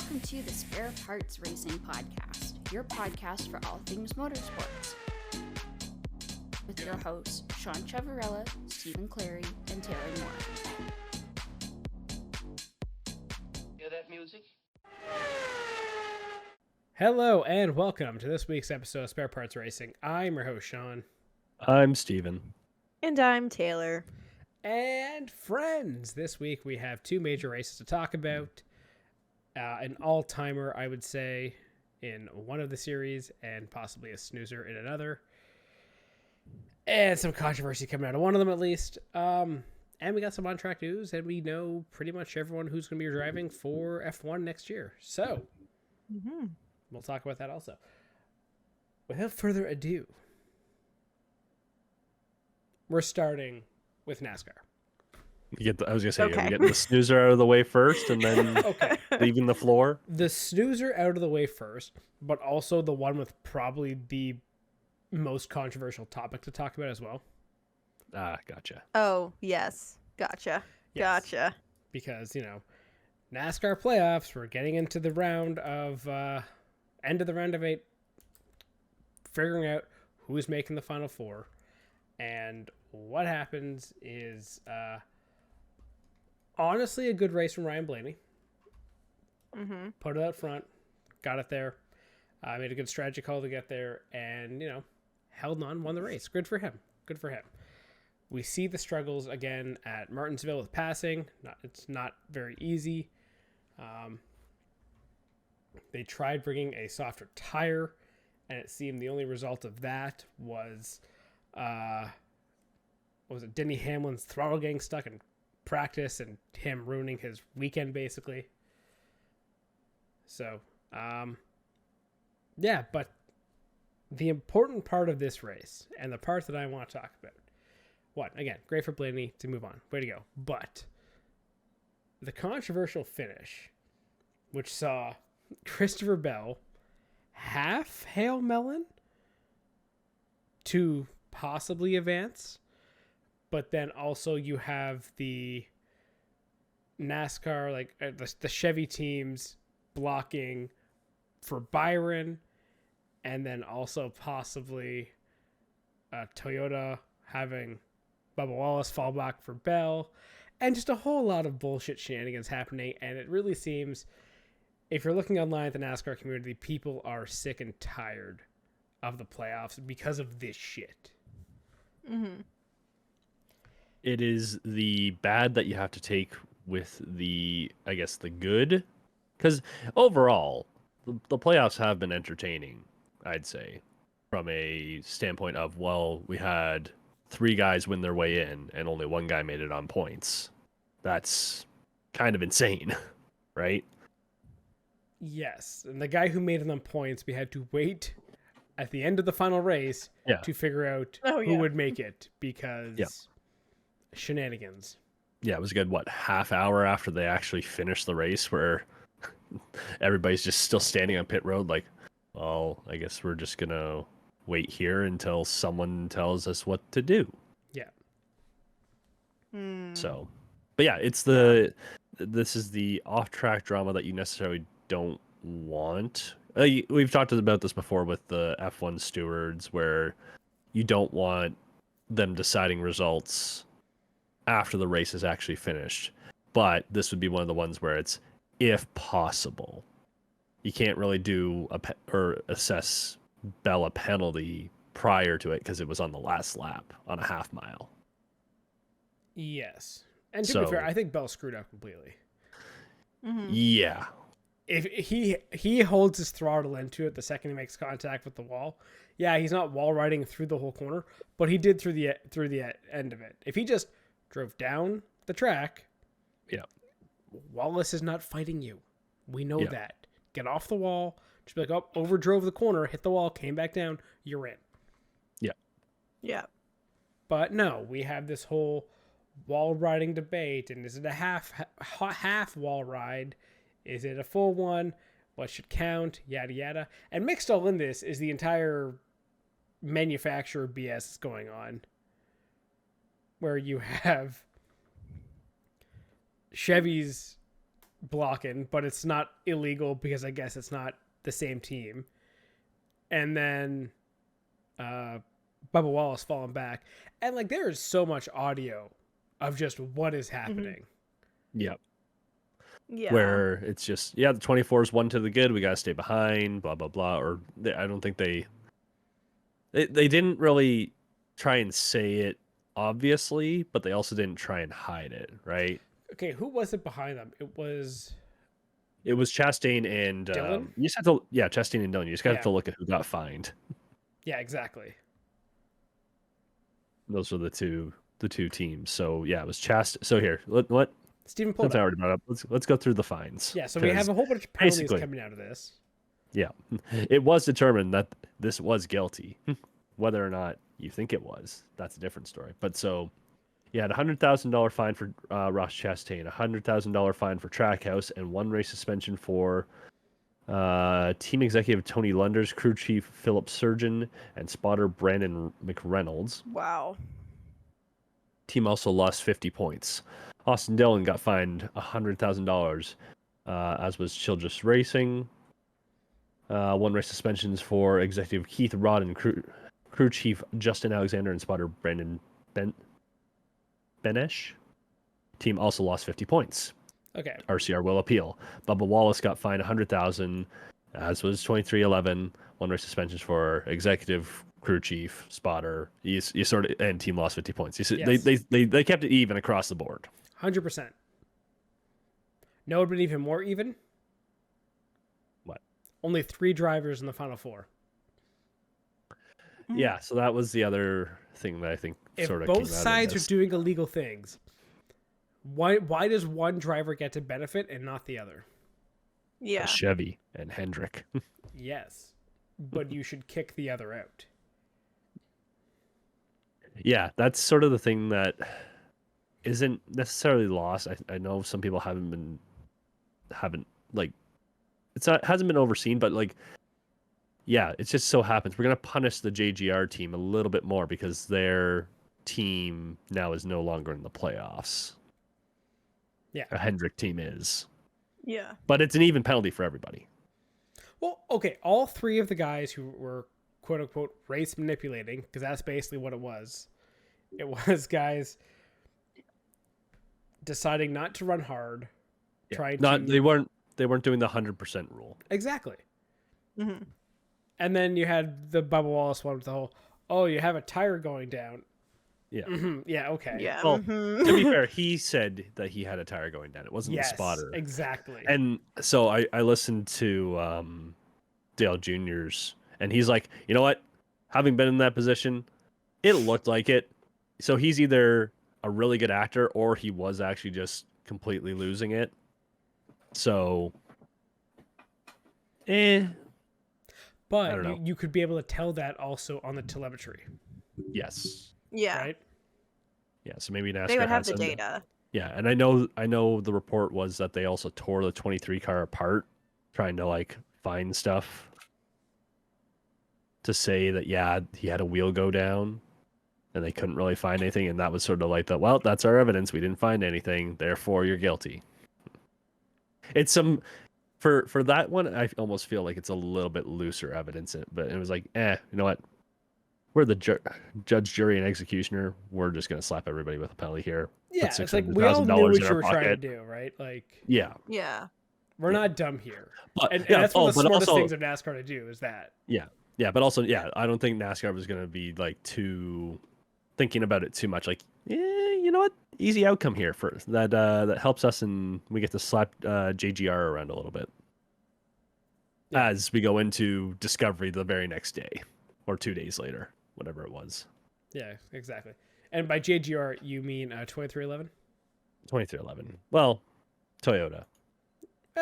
Welcome to the Spare Parts Racing Podcast, your podcast for all things motorsports. With your hosts, Sean Chavarella, Stephen Clary, and Taylor Moore. Hear that music? Hello and welcome to this week's episode of Spare Parts Racing. I'm your host, Sean. I'm Steven. And I'm Taylor. And friends, this week we have two major races to talk about. An all-timer, I would say, in one of the series, and possibly a snoozer in another. And some controversy coming out of one of them, at least. And we got some on-track news, and we know pretty much everyone who's going to be driving for F1 next year. So, we'll talk about that also. Without further ado, we're starting with NASCAR. I was going to say, are we getting the snoozer out of the way first and then leaving the floor? The snoozer out of the way first, but also the one with probably the most controversial topic to talk about as well. Gotcha. Oh, yes. Gotcha. Yes. Gotcha. Because, NASCAR playoffs, we're getting into the round of, end of the round of 8, figuring out who's making the final four. And what happens is, honestly, a good race from Ryan Blaney. Put it out front, got it there, made a good strategy call to get there, and, held on, won the race. Good for him. Good for him. We see the struggles again at Martinsville with passing. It's not very easy. They tried bringing a softer tire, and it seemed the only result of that was, Denny Hamlin's throttle getting stuck in practice and him ruining his weekend, basically. So, yeah, but the important part of this race, and the part that I want to talk about, again, great for Blaney to move on. Way to go. But the controversial finish, which saw Christopher Bell half Hail Melon to possibly advance, but then also you have the NASCAR, the Chevy teams blocking for Byron, and then also possibly Toyota having Bubba Wallace fall back for Bell, and just a whole lot of bullshit shenanigans happening. And it really seems, if you're looking online at the NASCAR community, people are sick and tired of the playoffs because of this shit. It is the bad that you have to take with the good. Because overall, the playoffs have been entertaining, I'd say, from a standpoint of, we had 3 guys win their way in and only 1 guy made it on points. That's kind of insane, right? Yes, and the guy who made it on points, we had to wait at the end of the final race to figure out who would make it, because shenanigans. Yeah, it was a good, half hour after they actually finished the race where everybody's just still standing on pit road like, I guess we're just going to wait here until someone tells us what to do. Yeah. So, but yeah, this is the off-track drama that you necessarily don't want. We've talked about this before with the F1 stewards, where you don't want them deciding results after the race is actually finished. But this would be one of the ones where it's, if possible, you can't really do or assess Bell a penalty prior to it because it was on the last lap on a half mile. Yes. And to be fair, I think Bell screwed up completely. Yeah. If he holds his throttle into it the second he makes contact with the wall, he's not wall riding through the whole corner, but he did through the end of it. If he just drove down the track, Wallace is not fighting you. We know that. Get off the wall. Just be like, overdrove the corner, hit the wall, came back down, you're in. Yeah. Yeah. But no, we have this whole wall riding debate, and is it a half wall ride? Is it a full one? What should count? Yada yada. And mixed all in this is the entire manufacturer BS that's going on, where you have Chevy's blocking, but it's not illegal because I guess it's not the same team. And then Bubba Wallace falling back. And like there is so much audio of just what is happening. Yep. Yeah. Where it's just, the 24's one to the good. We got to stay behind, blah, blah, blah. Or I don't think they didn't really try and say it obviously, but they also didn't try and hide it, right? Okay, who was it behind them? It was Chastain and Dylan? you just have to, Chastain and Dylan. You just got Yeah. to look at who got fined. Yeah, exactly. Those were the two teams. So yeah, it was So here, what? Stephen pulled Since I up. already brought up, let's go through the fines. Yeah, so we have a whole bunch of penalties basically- coming out of this. Yeah, it was determined that this was guilty. Whether or not you think it was, that's a different story. But so, you had a $100,000 fine for Ross Chastain, a $100,000 fine for Trackhouse, and 1 race suspension for team executive Tony Lunders, crew chief Philip Surgeon, and spotter Brandon McReynolds. Wow. Team also lost 50 points. Austin Dillon got fined $100,000, as was Childress Racing. 1 race suspensions for executive Keith Rod and crew chief Justin Alexander and spotter Brandon Benesh. Team also lost 50 points. Okay. RCR will appeal. Bubba Wallace got fined $100,000, as was 2311. 1 race suspensions for executive, crew chief, spotter. You sort of, and team lost 50 points. Yes. They kept it even across the board. 100%. No, it would have been even more even. What? Only 3 drivers in the final 4. Yeah, so that was the other thing that I think If sort of both came out of sides this. are doing illegal things, why does one driver get to benefit and not the other? Yeah. Chevy and Hendrick. Yes, but you should kick the other out. Yeah, that's sort of the thing that isn't necessarily lost. I know some people haven't like hasn't been overseen, but like, yeah, it just so happens we're gonna punish the JGR team a little bit more because their team now is no longer in the playoffs. Yeah. A Hendrick team is, Yeah. but it's an even penalty for everybody. Well, okay, all 3 of the guys who were quote unquote race manipulating, because that's basically what it was. It was guys deciding not to run hard, trying to They weren't doing the 100% rule. exactly. Mm-hmm. And then you had the Bubba Wallace one with the whole, oh, you have a tire going down. Yeah. Yeah, okay. Yeah. Well, mhm. To be fair, he said that he had a tire going down. It wasn't Yes, the spotter. exactly. And so I listened to Dale Jr.'s, and he's like, you know what? Having been in that position, it looked like it. So he's either a really good actor or he was actually just completely losing it. So, I But don't know. you could be able to tell that also on the telemetry, yes. Yeah. right? Yeah, so maybe NASCAR They would have had the some- data. Yeah, and I know the report was that they also tore the 23 car apart, trying to like find stuff to say that he had a wheel go down, and they couldn't really find anything, and that was sort of like that's our evidence. We didn't find anything, therefore you're guilty. It's for that one, I almost feel like it's a little bit looser evidence, but it was like, you know what? We're the judge, jury, and executioner. We're just gonna slap everybody with a penalty here. Yeah, Put it's like we all knew $600,000 what in you our were trying to pocket. do, right? Like, Yeah, Yeah. we're not dumb here. but And yeah, that's one of the but smartest also, things of NASCAR to do is that. yeah, but also, I don't think NASCAR was gonna be like too thinking about it too much. Like, you know what? Easy outcome here for that helps us, and we get to slap JGR around a little bit as we go into Discovery the very next day or 2 days later, whatever it was. Yeah, exactly. And by JGR, you mean 2311? 2311. Well, Toyota,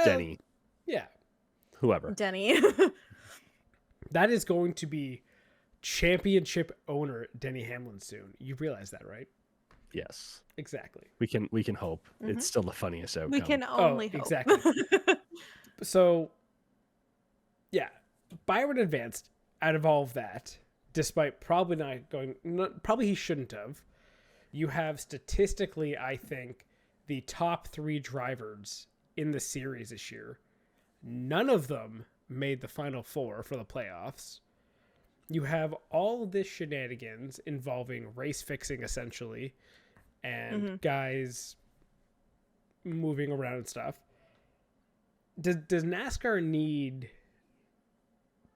Denny, Yeah. whoever. Denny. That is going to be championship owner Denny Hamlin soon. You realize that, right? Yes, Exactly. we can hope. It's still the funniest outcome. we can only hope. exactly. So, yeah, Byron advanced out of all of that, despite probably probably he shouldn't have. You have statistically, I think, the top 3 drivers in the series this year. None of them made the Final Four for the playoffs. You have all of this shenanigans involving race fixing, essentially, and guys moving around and stuff. Does NASCAR need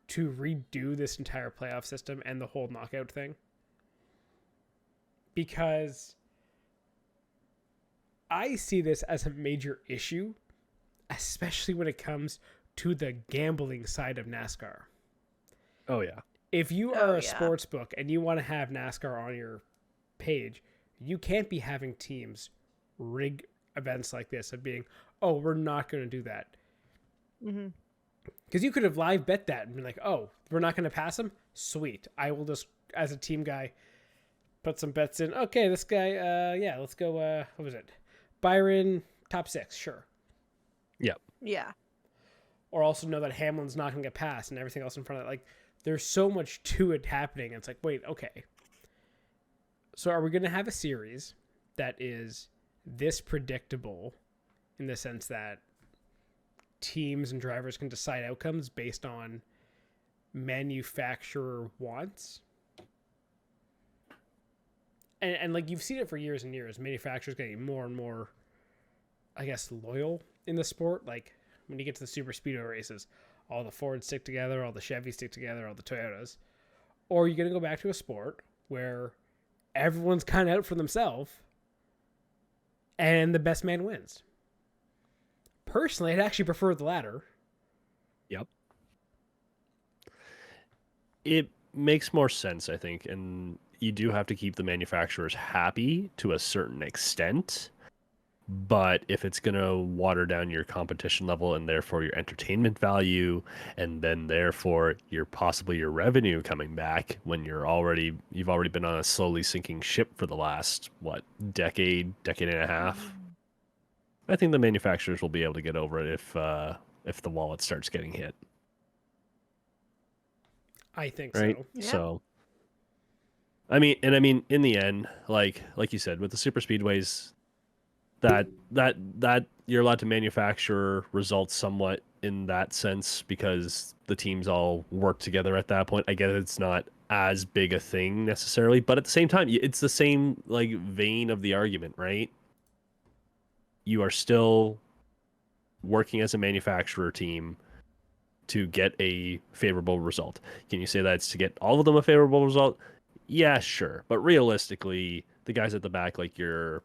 to redo this entire playoff system and the whole knockout thing? Because I see this as a major issue, especially when it comes to the gambling side of NASCAR. Oh, yeah. If you are a sports book and you want to have NASCAR on your page, you can't be having teams rig events like this of being, oh, we're not going to do that. Because you could have live bet that and been like, oh, we're not going to pass him? Sweet. I will just, as a team guy, put some bets in. Okay, this guy, let's go, what was it? Byron, top 6, sure. Yep. Yeah. Or also know that Hamlin's not going to get passed and everything else in front of it. Like, there's so much to it happening. It's like, wait, okay. So are we going to have a series that is this predictable in the sense that teams and drivers can decide outcomes based on manufacturer wants? And like, you've seen it for years and years. Manufacturers getting more and more, I guess, loyal in the sport. Like, when you get to the super speedway races, all the Fords stick together, all the Chevys stick together, all the Toyotas. Or you're going to go back to a sport where everyone's kind of out for themselves and the best man wins. Personally, I'd actually prefer the latter. Yep. It makes more sense, I think, and you do have to keep the manufacturers happy to a certain extent. But if it's going to water down your competition level and therefore your entertainment value, and then therefore your revenue coming back when you've already been on a slowly sinking ship for the last, decade and a half, I think the manufacturers will be able to get over it if the wallet starts getting hit. I think right? so. Yeah. So, I mean, in the end, like you said, with the super speedways, that you're allowed to manufacture results somewhat in that sense because the teams all work together at that point. I guess it's not as big a thing necessarily, but at the same time, it's the same like vein of the argument, right? You are still working as a manufacturer team to get a favorable result. Can you say that's to get all of them a favorable result? Yeah, sure. But realistically, the guys at the back, like your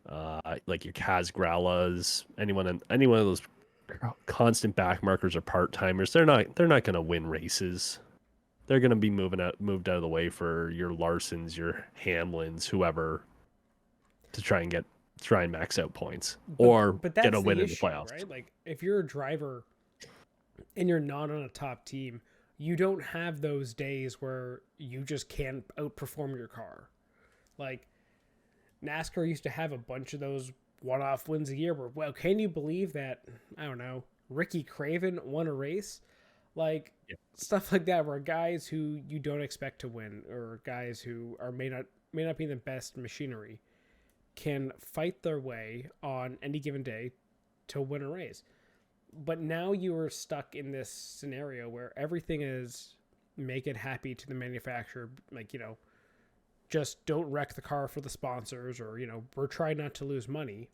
Kaz Graulas, anyone of those constant back markers or part timers, they're not going to win races. They're going to be moved out of the way for your Larsons, your Hamlins, whoever, to try and max out points or get a win in the playoffs. Right? Like, if you're a driver and you're not on a top team, you don't have those days where you just can't outperform your car. Like, NASCAR used to have a bunch of those one-off wins a year where, well, can you believe that, I don't know, Ricky Craven won a race? Like, stuff like that, where guys who you don't expect to win, or guys who may not be the best machinery, can fight their way on any given day to win a race. But now you are stuck in this scenario where everything is make it happy to the manufacturer. Like, just don't wreck the car for the sponsors, or, we're trying not to lose money.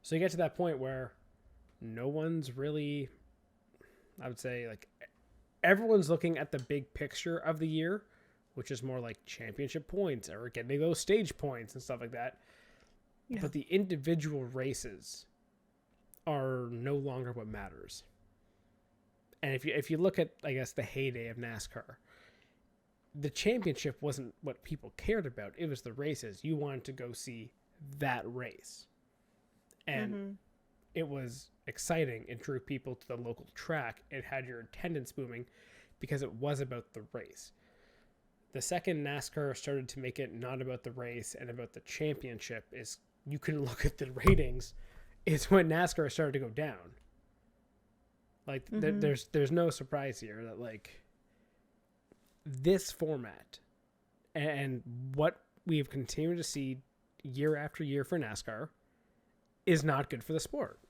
So you get to that point where no one's really, I would say, like, everyone's looking at the big picture of the year, which is more like championship points or getting those stage points and stuff like that. Yeah. But the individual races are no longer what matters. And if you look at, I guess, the heyday of NASCAR, the championship wasn't what people cared about. It was the races. You wanted to go see that race. And it was exciting. It drew people to the local track. It had your attendance booming because it was about the race. The second NASCAR started to make it not about the race and about the championship, is you can look at the ratings, is when NASCAR started to go down. Like, there's no surprise here that, like, this format and what we've continued to see year after year for NASCAR is not good for the sport.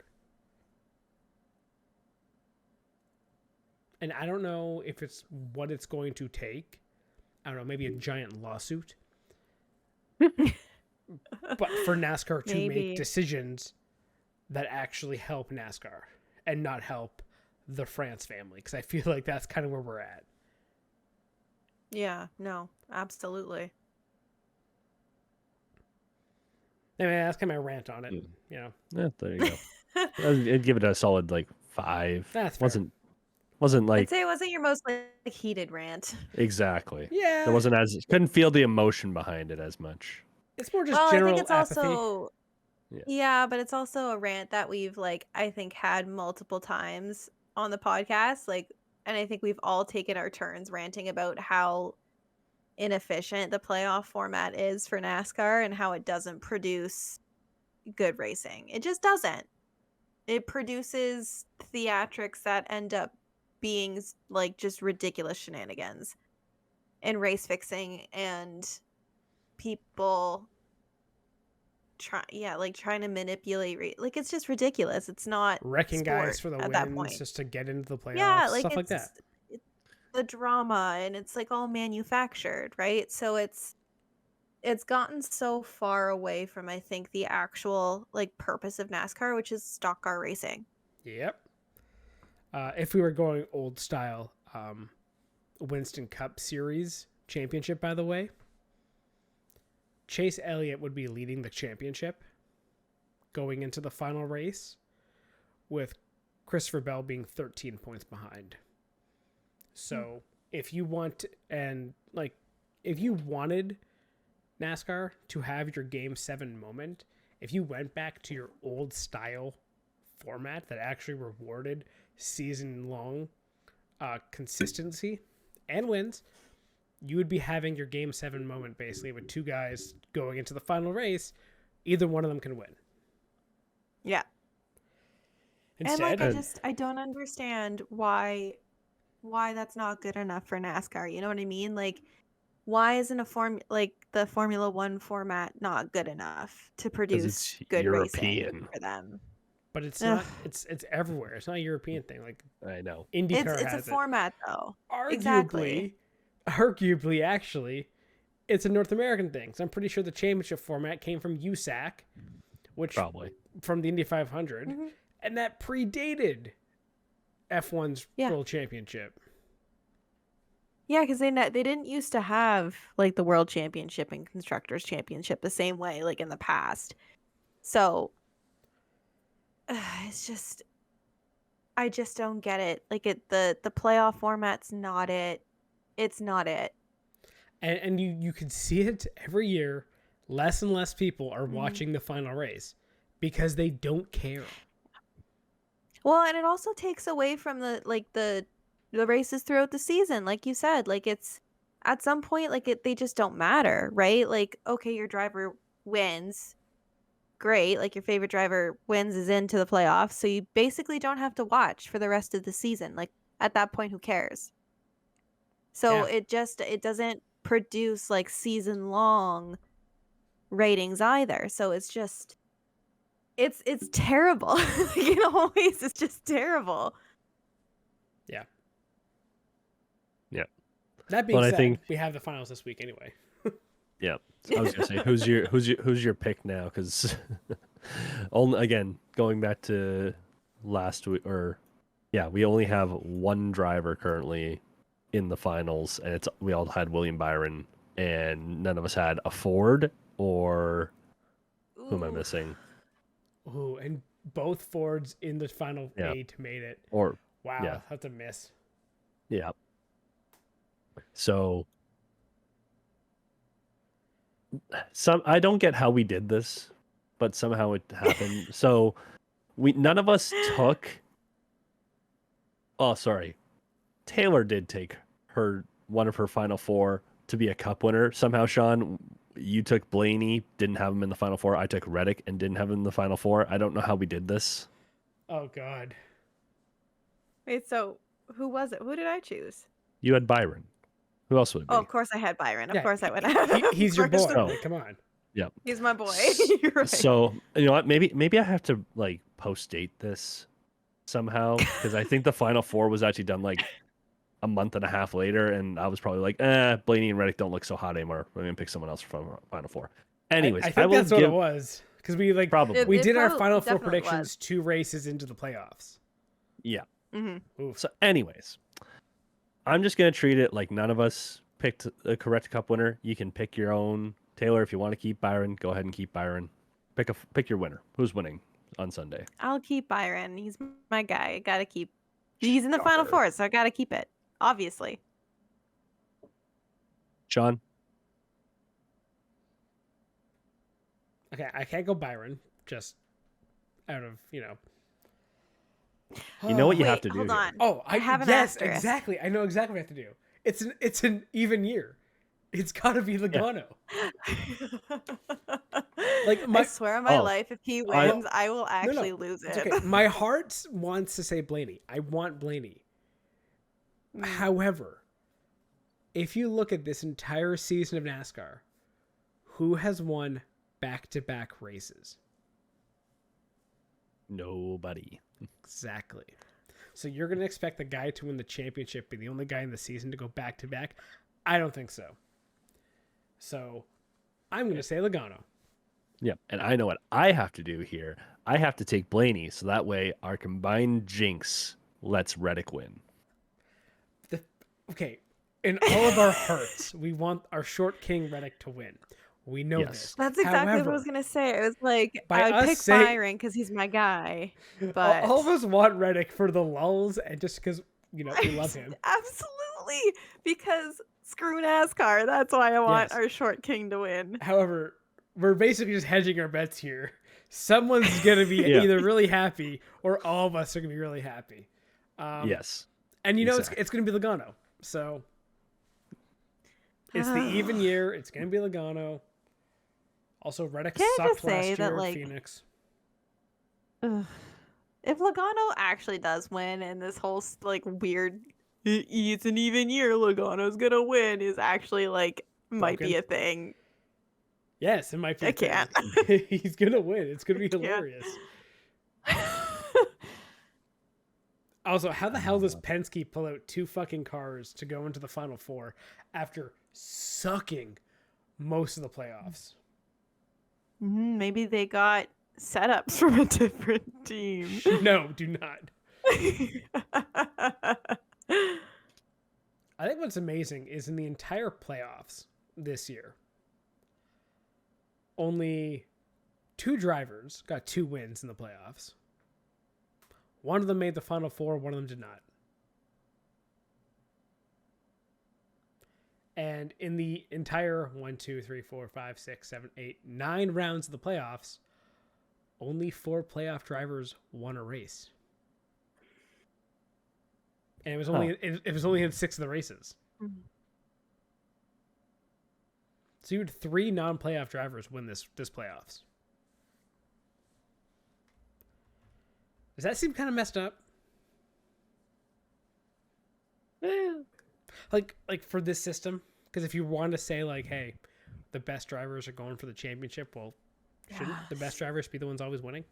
And I don't know if it's what it's going to take. I don't know, maybe a giant lawsuit. But for NASCAR to make decisions that actually help NASCAR and not help the France family, because I feel like that's kind of where we're at. Yeah, no, absolutely. Anyway, that's kind of my rant on it. Yeah, there you go. I'd give it a solid 5. That's fair. Wasn't like, I'd say it wasn't your most heated rant. exactly. Yeah. There wasn't couldn't feel the emotion behind it as much. It's more just general I think it's apathy. also but it's also a rant that we've I think had multiple times on the podcast, and I think we've all taken our turns ranting about how inefficient the playoff format is for NASCAR and how it doesn't produce good racing. It just doesn't. It produces theatrics that end up being just ridiculous shenanigans and race fixing and people trying to manipulate it's just ridiculous. It's not wrecking sport guys for the at that wins point. just to get into the playoffs, stuff like that. It's the drama, and it's all manufactured, right? So it's gotten so far away from, I think, the actual purpose of NASCAR, which is stock car racing. Yep. If we were going old style, Winston Cup Series championship, by the way, Chase Elliott would be leading the championship going into the final race, with Christopher Bell being 13 points behind. So if you want, if you wanted NASCAR to have your Game 7 moment, if you went back to your old style format that actually rewarded season-long consistency and wins, you would be having your Game 7 moment basically with two guys going into the final race. Either one of them can win. Yeah. Instead, I don't understand why that's not good enough for NASCAR. You know what I mean? Why isn't the Formula 1 format not good enough to produce good racing for them? But it's not. It's everywhere. It's not a European thing. I know. IndyCar it's has a format though. Arguably, actually, it's a North American thing. So I'm pretty sure the championship format came from USAC, which probably from the Indy 500, and that predated F1's World Championship. Yeah, because they didn't used to have the World Championship and Constructors Championship the same way in the past. So it's just, I just don't get it. The playoff format's not it. It's not it. And you can see it every year. Less and less people are watching the final race because they don't care. Well, and it also takes away from the races throughout the season, like you said. It's at some point they just don't matter, right? Okay, your driver wins, great. Your favorite driver wins, is into the playoffs, so you basically don't have to watch for the rest of the season. At that point, who cares? So it doesn't produce season long ratings either. So it's just it's terrible. In all ways, it's just terrible. Yeah. Yeah. That being said, I think we have the finals this week anyway. Yeah. I was gonna say, who's your pick now? Because again, going back to last week, we only have one driver currently in the finals, and we all had William Byron, and none of us had a Ford or who am I missing? Ooh, and both Fords in the final 8 made it. Wow, that's a miss. Yeah. So I don't get how we did this, but somehow it happened. So none of us took. Oh, sorry. Taylor did take one of her final 4 to be a cup winner. Somehow, Sean, you took Blaney, didn't have him in the final 4. I took Reddick and didn't have him in the final 4. I don't know how we did this. Oh God. Wait, so who was it? Who did I choose? You had Byron. Who else would it be? Oh, of course I had Byron. Of course I would have. He's your boy. Come on. Yep. He's my boy. You're right. So you know what? Maybe I have to like post date this somehow because I think the Final Four was actually done like a month and a half later, and I was probably like, Blaney and Reddick don't look so hot anymore. We're gonna pick someone else from Final Four. Anyways, I think that's what it was because we like probably we It did our probably Final Four definitely predictions was. 2 races into the playoffs. yeah. Oof. So, anyways, I'm just gonna treat it like none of us picked a correct Cup winner. You can pick your own. Taylor, if you want to keep Byron, go ahead and keep Byron. Pick your winner. Who's winning on Sunday? I'll keep Byron. He's my guy. I gotta keep. He's in the Final Four, so I gotta keep it. Obviously. Sean? Okay, I can't go Byron just out of You know what you have Wait, to do hold here. on. Oh, I have an yes, asterisk. exactly. I know exactly what I have to do. It's an even year. It's got to be Logano. Like I swear on my Oh, life, if he wins, I will actually lose It's it. okay. My heart wants to say Blaney. I want Blaney. However, if you look at this entire season of NASCAR, who has won back-to-back races? Nobody. Exactly. So you're going to expect the guy to win the championship, be the only guy in the season to go back-to-back? I don't think so. So I'm going to say Logano. Yeah, and I know what I have to do here. I have to take Blaney, so that way our combined jinx lets Reddick win. Okay, in all of our hearts, we want our short king Reddick to win. We know Yes. this. That's exactly what I However, was gonna say. It was like by I us picked saying- Byron because he's my guy, but all of us want Reddick for the lulls and just because we love him. Absolutely, because screw NASCAR. That's why I want Yes. our short king to win. However, we're basically just hedging our bets here. Someone's gonna be Yeah. either really happy or all of us are gonna be really happy. Yes. And exactly. it's gonna be Logano. So it's the even year. It's gonna be Logano. Also, Reddick Can I sucked just say last that, year at like- Phoenix. Ugh. If Logano actually does win, and this whole like weird, it's an even year, Logano's gonna win is actually like might be Broken. a thing. Yes, it might be. I a thing. can't. He's gonna win. It's gonna be can't. hilarious. Also, how the hell does Penske pull out 2 fucking cars to go into the Final Four after sucking most of the playoffs? Maybe they got setups from a different team. No, do not. I think what's amazing is in the entire playoffs this year, only 2 drivers got 2 wins in the playoffs. One of them made the Final Four, one of them did not. And in the entire 1, 2, 3, 4, 5, 6, 7, 8, 9 rounds of the playoffs, only 4 playoff drivers won a race. And it was only in 6 of the races. So you had 3 non-playoff drivers win this playoffs. Does that seem kind of messed up? Like for this system, because if you want to say like, hey, the best drivers are going for the championship, well, shouldn't the best drivers be the ones always winning?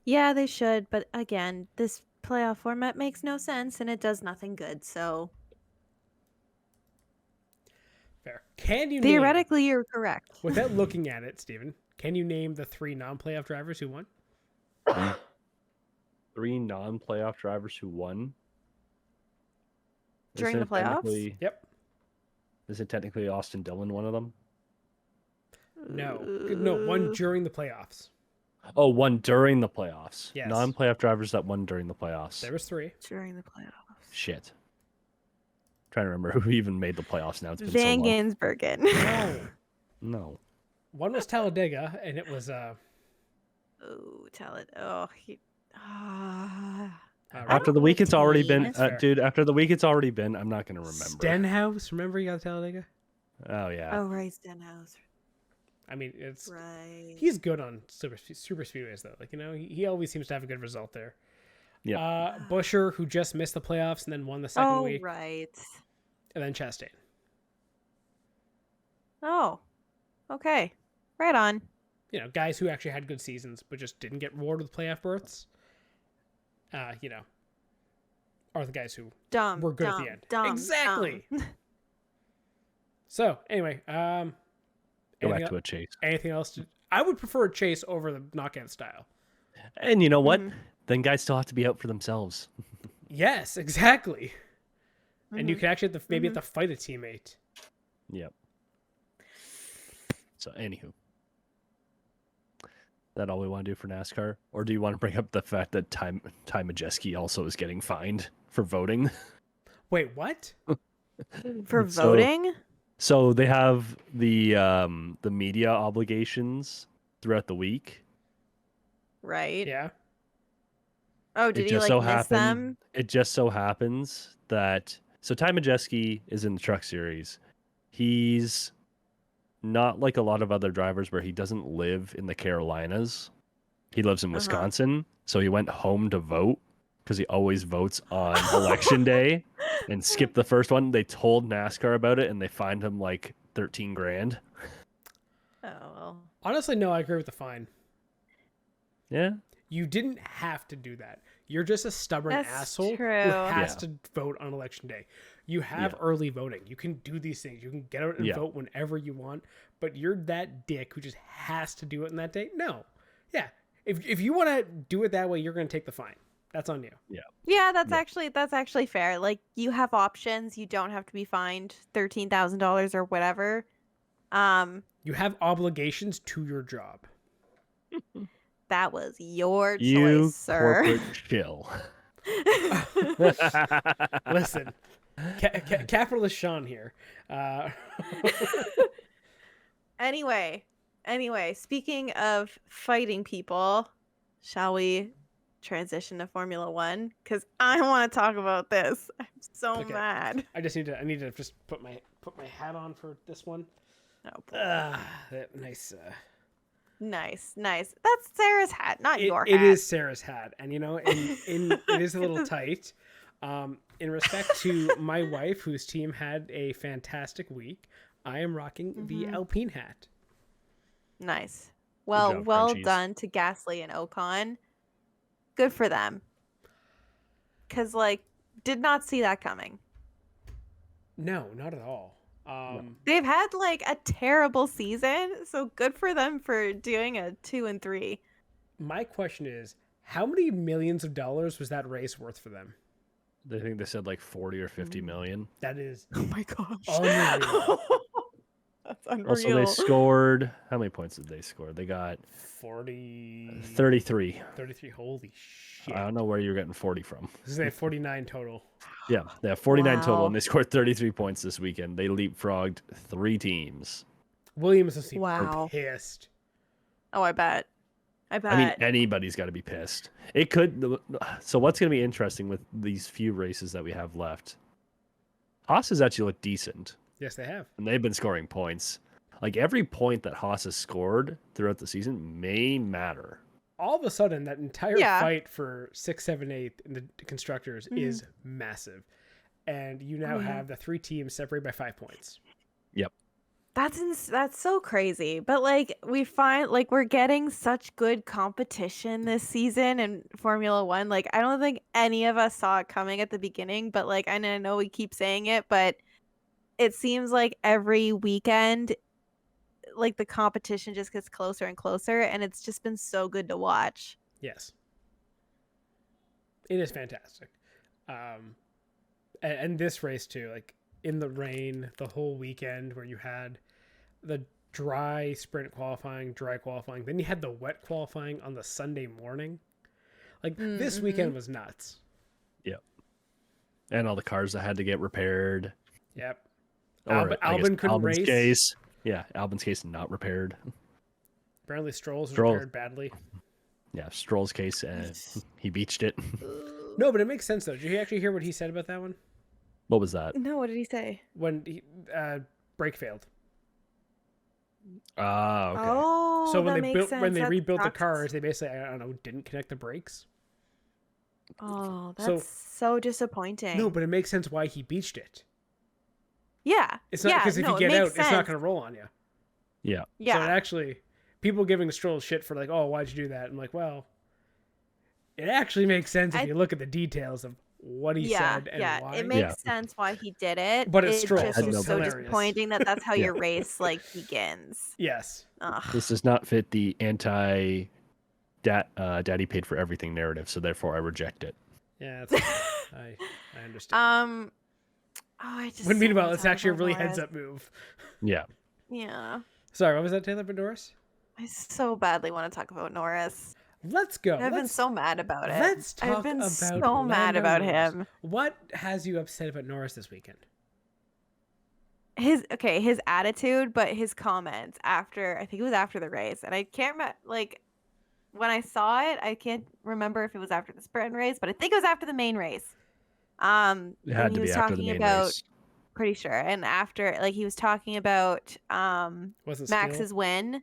Yeah, they should, but again, this playoff format makes no sense and it does nothing good. So Fair. Can you theoretically, you're correct. name, without looking at it, Steven, can you name the 3 non-playoff drivers who won? 3 non-playoff drivers who won During the playoffs? Yep. Is it technically Austin Dillon one of them? No, one during the playoffs. Oh, one during the playoffs. Yes. Non-playoff drivers that won during the playoffs. There was 3. During the playoffs. Shit. Trying to remember who even made the playoffs now. It's been Van so long. Gansbergen. No. No. One was Talladega, and it was Oh, tell it. Oh, he. After the week it's already been, That's fair. dude. After the week it's already been. I'm not gonna remember. Stenhouse. Remember you got Talladega? Oh yeah. Oh, right, Stenhouse. I mean, it's Right. he's good on super speedways though. Like he always seems to have a good result there. Yeah. Busher, who just missed the playoffs and then won the second week, right. and then Chastain. Oh, okay. Right on. You know, guys who actually had good seasons but just didn't get rewarded with playoff berths. You know, are the guys who were good at the end. Exactly. So anyway, Go back to a chase. Anything else? I would prefer a chase over the knockout style. And you know what? Then guys still have to be out for themselves. Yes, exactly. And you can actually maybe have to fight a teammate. Yep. So anywho, that all we want to do for NASCAR, or do you want to bring up the fact that Ty Majeski also is getting fined for voting? Wait, what? For voting? So they have the media obligations throughout the week. Right. Yeah. Oh, did he like miss them? It just so happens that Ty Majeski is in the Truck Series. He's not like a lot of other drivers where he doesn't live in the Carolinas. He lives in Wisconsin, so he went home to vote because he always votes on election day and skipped the first one. They told NASCAR about it and they fined him like $13,000. Oh, well. Honestly, no, I agree with the fine. Yeah. You didn't have to do that. You're just a stubborn asshole who has to vote on election day. You have early voting. You can do these things. You can get out and vote whenever you want, but you're that dick who just has to do it on that day. No. Yeah. If you want to do it that way, you're going to take the fine. That's on you. Yeah. Yeah, that's actually fair. Like, you have options. You don't have to be fined $13,000 or whatever. You have obligations to your job. That was your choice, sir. Corporate chill. Listen, capitalist Sean here. Anyway, speaking of fighting people, shall we transition to Formula One? Because I want to talk about this. I'm so mad. I need to just put my hat on for this one. Oh, boy. That nice. Nice. That's Sarah's hat, not your hat. It is Sarah's hat, and you know, it is a little tight. In respect to my wife, whose team had a fantastic week, I am rocking the Alpine hat. Nice. Well done to Gasly and Ocon. Good for them. Because, did not see that coming. No, not at all. They've had a terrible season, so good for them for doing a 2 and 3. My question is, how many millions of dollars was that race worth for them? I think they said 40 or 50 million. That is, oh my gosh, unreal. That's unreal. Also, they scored. How many points did they score? They got 33. 33. Holy shit! I don't know where you're getting 40 from. They have 49 total. Yeah, they have 49 total, and they scored 33 points this weekend. They leapfrogged 3 teams. Williams is pissed. Oh, I bet. I mean, anybody's got to be pissed. It could. So what's going to be interesting with these few races that we have left? Haas has actually looked decent. Yes, they have. And they've been scoring points. Every point that Haas has scored throughout the season may matter. All of a sudden, that entire fight for 6, 7, 8 in the constructors is massive. And you now have the 3 teams separated by 5 points. Yep. That's so crazy. But we find we're getting such good competition this season in Formula One. I don't think any of us saw it coming at the beginning, but I know we keep saying it, but it seems like every weekend the competition just gets closer and closer, and it's just been so good to watch. Yes. It is fantastic. And this race too, in the rain the whole weekend where you had the dry sprint qualifying, dry qualifying, then you had the wet qualifying on the Sunday morning. This weekend was nuts. Yep. And all the cars that had to get repaired. Yep. Albin couldn't race. Case. Yeah, Albin's case not repaired. Apparently Stroll's was repaired badly. Yeah, Stroll's case, he beached it. No, but it makes sense, though. Did you actually hear what he said about that one? What was that? No, what did he say? When he brake failed. Ah, okay. Oh, so when they rebuilt the cars, they basically, I don't know, didn't connect the brakes. Oh, that's so disappointing. No, but it makes sense why he beached it. Yeah. It's not because if you get out, it's not going to roll on you. Yeah. Yeah. So it actually, people giving Stroll shit for like, oh, why'd you do that? I'm like, well, it actually makes sense if you look at the details of what he said and why. It makes sense why he did it. But it's Stroll, just so was it's so hilarious. disappointing that that's how your race like begins. Yes. Ugh. This does not fit the daddy paid for everything narrative, so therefore I reject it. Yeah, I understand. I just When meanwhile, so it's actually a really Norris. heads up move. Yeah. Yeah. Sorry, what was that, Taylor? But Norris? I so badly want to talk about Norris. Let's go. I've been so mad about it. Let's talk I've been about so mad Lando about Norris. him. What has you upset about Norris this weekend? His attitude, but his comments after, I think it was after the race, and I can't remember, like, when I saw it, I can't remember if it was after the sprint race, but I think it was after the main race. It had and to he be was after the talking main about, race. pretty sure, and after, like, he was talking about Wasn't Max's skill? win.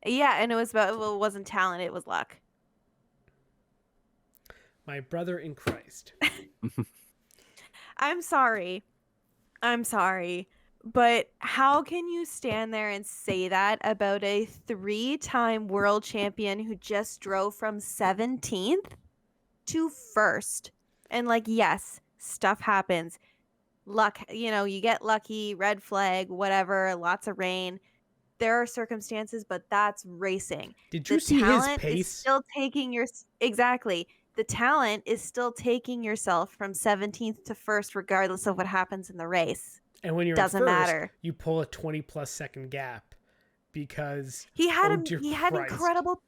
Yeah, and it was about, well, it wasn't talent, it was luck. My brother in Christ. I'm sorry, but how can you stand there and say that about a 3-time world champion who just drove from 17th to 1st? And like, yes, stuff happens. Luck, you get lucky, red flag, whatever, lots of rain. There are circumstances, but that's racing. Did you see his talent pace? is still taking exactly. The talent is still taking yourself from 17th to 1st, regardless of what happens in the race. And when you're Doesn't in first, matter. you pull a 20+ second gap because He had Christ. incredible.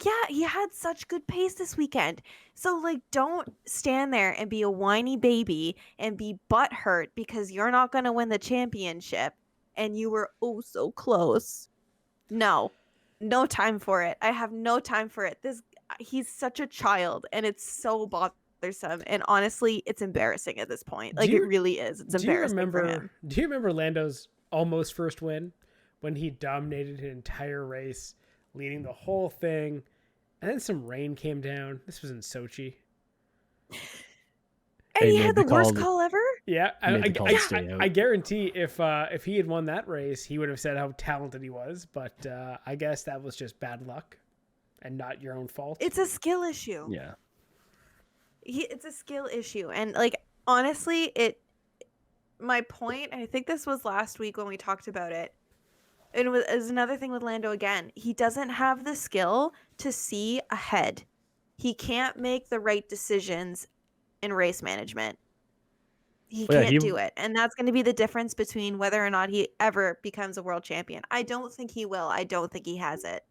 Yeah, he had such good pace this weekend. So like, don't stand there and be a whiny baby and be butthurt because you're not going to win the championship and you were oh so close. No time for it. I have no time for it. He's such a child and it's so bothersome. And honestly, it's embarrassing at this point. Like, it really is. It's embarrassing for him. Do you remember Lando's almost first win when he dominated an entire race, leading the whole thing, and then some rain came down? This was in Sochi. And he had the worst call ever? Yeah, stay out. I guarantee if he had won that race, he would have said how talented he was. But I guess that was just bad luck and not your own fault. It's a skill issue. Yeah. It's a skill issue. And like, honestly, my point, and I think this was last week when we talked about it, and it was another thing with Lando again. He doesn't have the skill to see ahead. He can't make the right decisions in race management. He can't do it. And that's going to be the difference between whether or not he ever becomes a world champion. I don't think he will. I don't think he has it.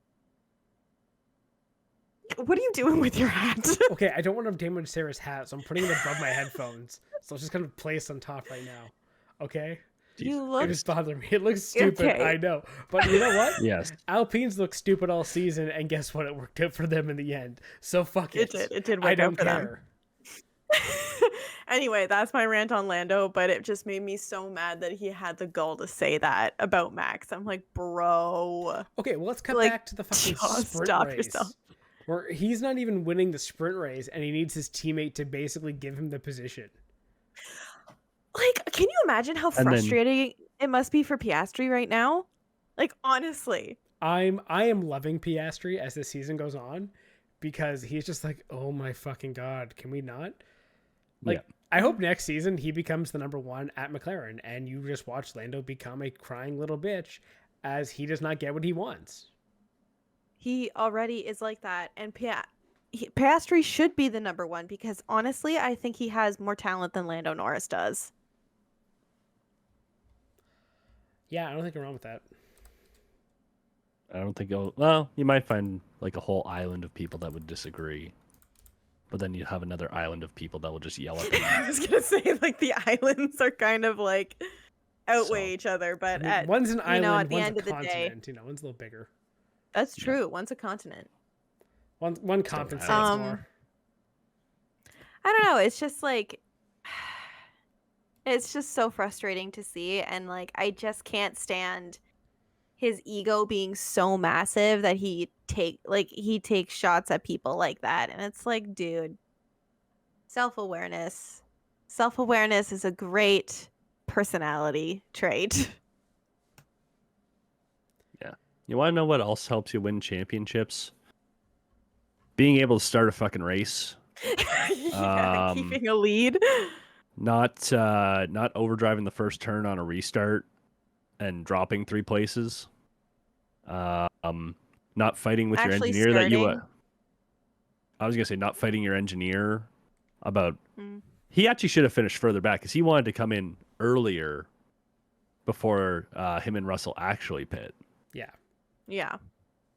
What are you doing with your hat? Okay, I don't want to damage Sarah's hat, so I'm putting it above my headphones. So it's just kind of placed on top right now. Okay? You look... It just bothered me. It looks stupid, okay. I know. But you know what? Yes. Alpines look stupid all season, and guess what? It worked out for them in the end. So fuck it. It did work out for them. Anyway, that's my rant on Lando, but it just made me so mad that he had the gall to say that about Max. I'm like, bro. Okay, well, let's cut back to the fucking sprint stop race. yourself. Where he's not even winning the sprint race, and he needs his teammate to basically give him the position. Like, can you imagine how frustrating it must be for Piastri right now? Like, honestly. I am loving Piastri as the season goes on, because he's just like, oh my fucking god, can we not? Like, yeah. I hope next season he becomes the number one at McLaren, and you just watch Lando become a crying little bitch as he does not get what he wants. He already is like that, and Piastri should be the number one because honestly, I think he has more talent than Lando Norris does. Yeah, I don't think you're wrong with that. I don't think well, you might find like a whole island of people that would disagree. But then you have another island of people that will just yell at you. I was going to say, like, the islands are kind of, like, outweigh each other. But one's an island, at the one's end a of the continent. day, One's a little bigger. That's true. Yeah. One's a continent. One compensates more. I don't know. It's just, like, it's just so frustrating to see. And, like, I just can't stand his ego being so massive that he takes shots at people like that. And it's like, dude, self-awareness is a great personality trait. Yeah. You want to know what else helps you win championships? Being able to start a fucking race. Yeah, keeping a lead. Not overdriving the first turn on a restart and dropping 3 places. Not fighting with your Actually engineer that you. starting. I was gonna say not fighting your engineer about. Mm. He actually should have finished further back because he wanted to come in earlier before him and Russell actually pit. Yeah. Yeah.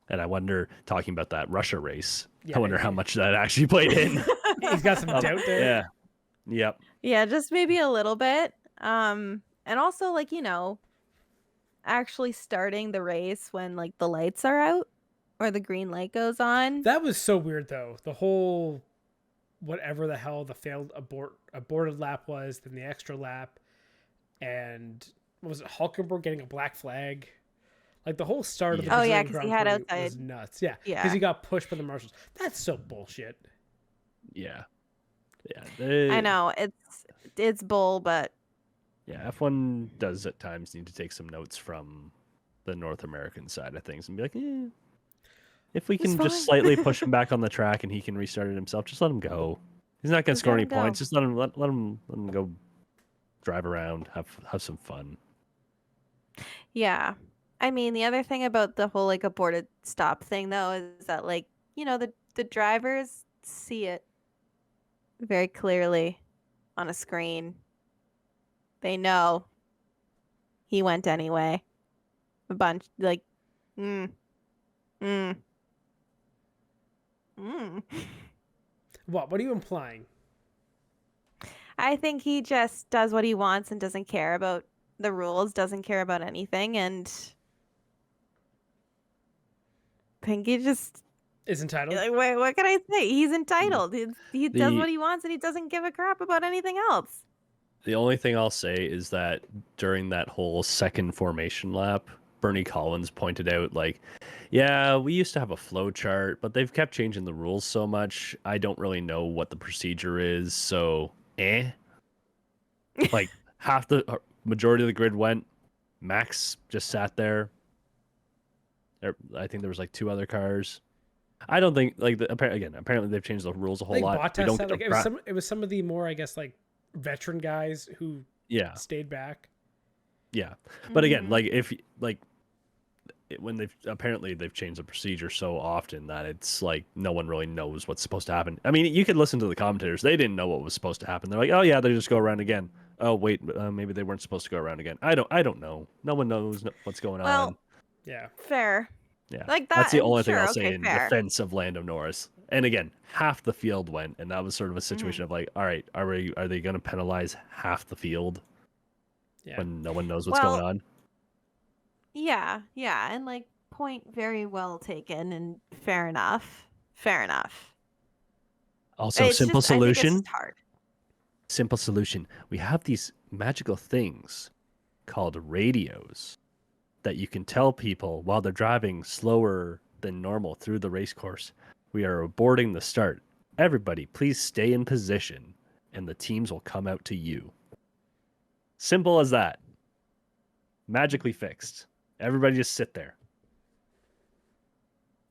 And I wonder, talking about that Russia race, Yeah, I wonder maybe. how much that actually played in. He's got some doubt there. Yeah. Yep. Yeah, just maybe a little bit. And also, like, actually starting the race when, like, the lights are out or the green light goes on. That was so weird, though. The whole whatever the hell the failed aborted lap was, then the extra lap, and what was it, Hulkenberg getting a black flag? Like, the whole start of the Yeah. Oh, yeah, Brazilian 'cause Grand he had Prix outside- was nuts. Yeah, Yeah. because he got pushed by the marshals. That's so bullshit. Yeah. Yeah. I know it's bull, but Yeah, F1 does at times need to take some notes from the North American side of things and be like, if we It's can just fine. slightly push him back on the track and he can restart it himself, just let him go. He's not going to Just score let any him go. points. Just let him go drive around, have some fun. yeah. I mean, the other thing about the whole like aborted stop thing though is that like, the drivers see it very clearly on a screen. They know he went anyway. A bunch like mm. What are you implying? I think he just does what he wants and doesn't care about the rules, doesn't care about anything, and I think he just Is entitled? like, what can I say? He's entitled. He does The- what he wants and he doesn't give a crap about anything else. The only thing I'll say is that during that whole second formation lap, Bernie Collins pointed out, like, yeah, we used to have a flow chart, but they've kept changing the rules so much. I don't really know what the procedure is, so like half the majority of the grid went. Max just sat there. I think there was like 2 other cars. I don't think like apparently they've changed the rules a whole Like lot. We Bottas don't said, get like to it was some of the more, I guess, like veteran guys who yeah. stayed back. Yeah, but again, Mhm. like if when they've changed the procedure so often that it's like no one really knows what's supposed to happen. I mean, you could listen to the commentators; they didn't know what was supposed to happen. They're like, "Oh yeah, they just go around again." Oh wait, maybe they weren't supposed to go around again. I don't know. No one knows what's going Well, on. Yeah. fair. Yeah, like that- That's the and only thing sure, I'll say okay, in fair. defense of Lando Norris. And again, half the field went, and that was sort of a situation of like, all right, are they going to penalize half the field Yeah. when no one knows what's going Well, on? Yeah, and like point very well taken and fair enough. Also, It's simple just, I think it's solution. just hard. Simple solution. We have these magical things called radios that you can tell people while they're driving slower than normal through the race course. We are aborting the start. Everybody, please stay in position, and the teams will come out to you. Simple as that. Magically fixed. Everybody just sit there.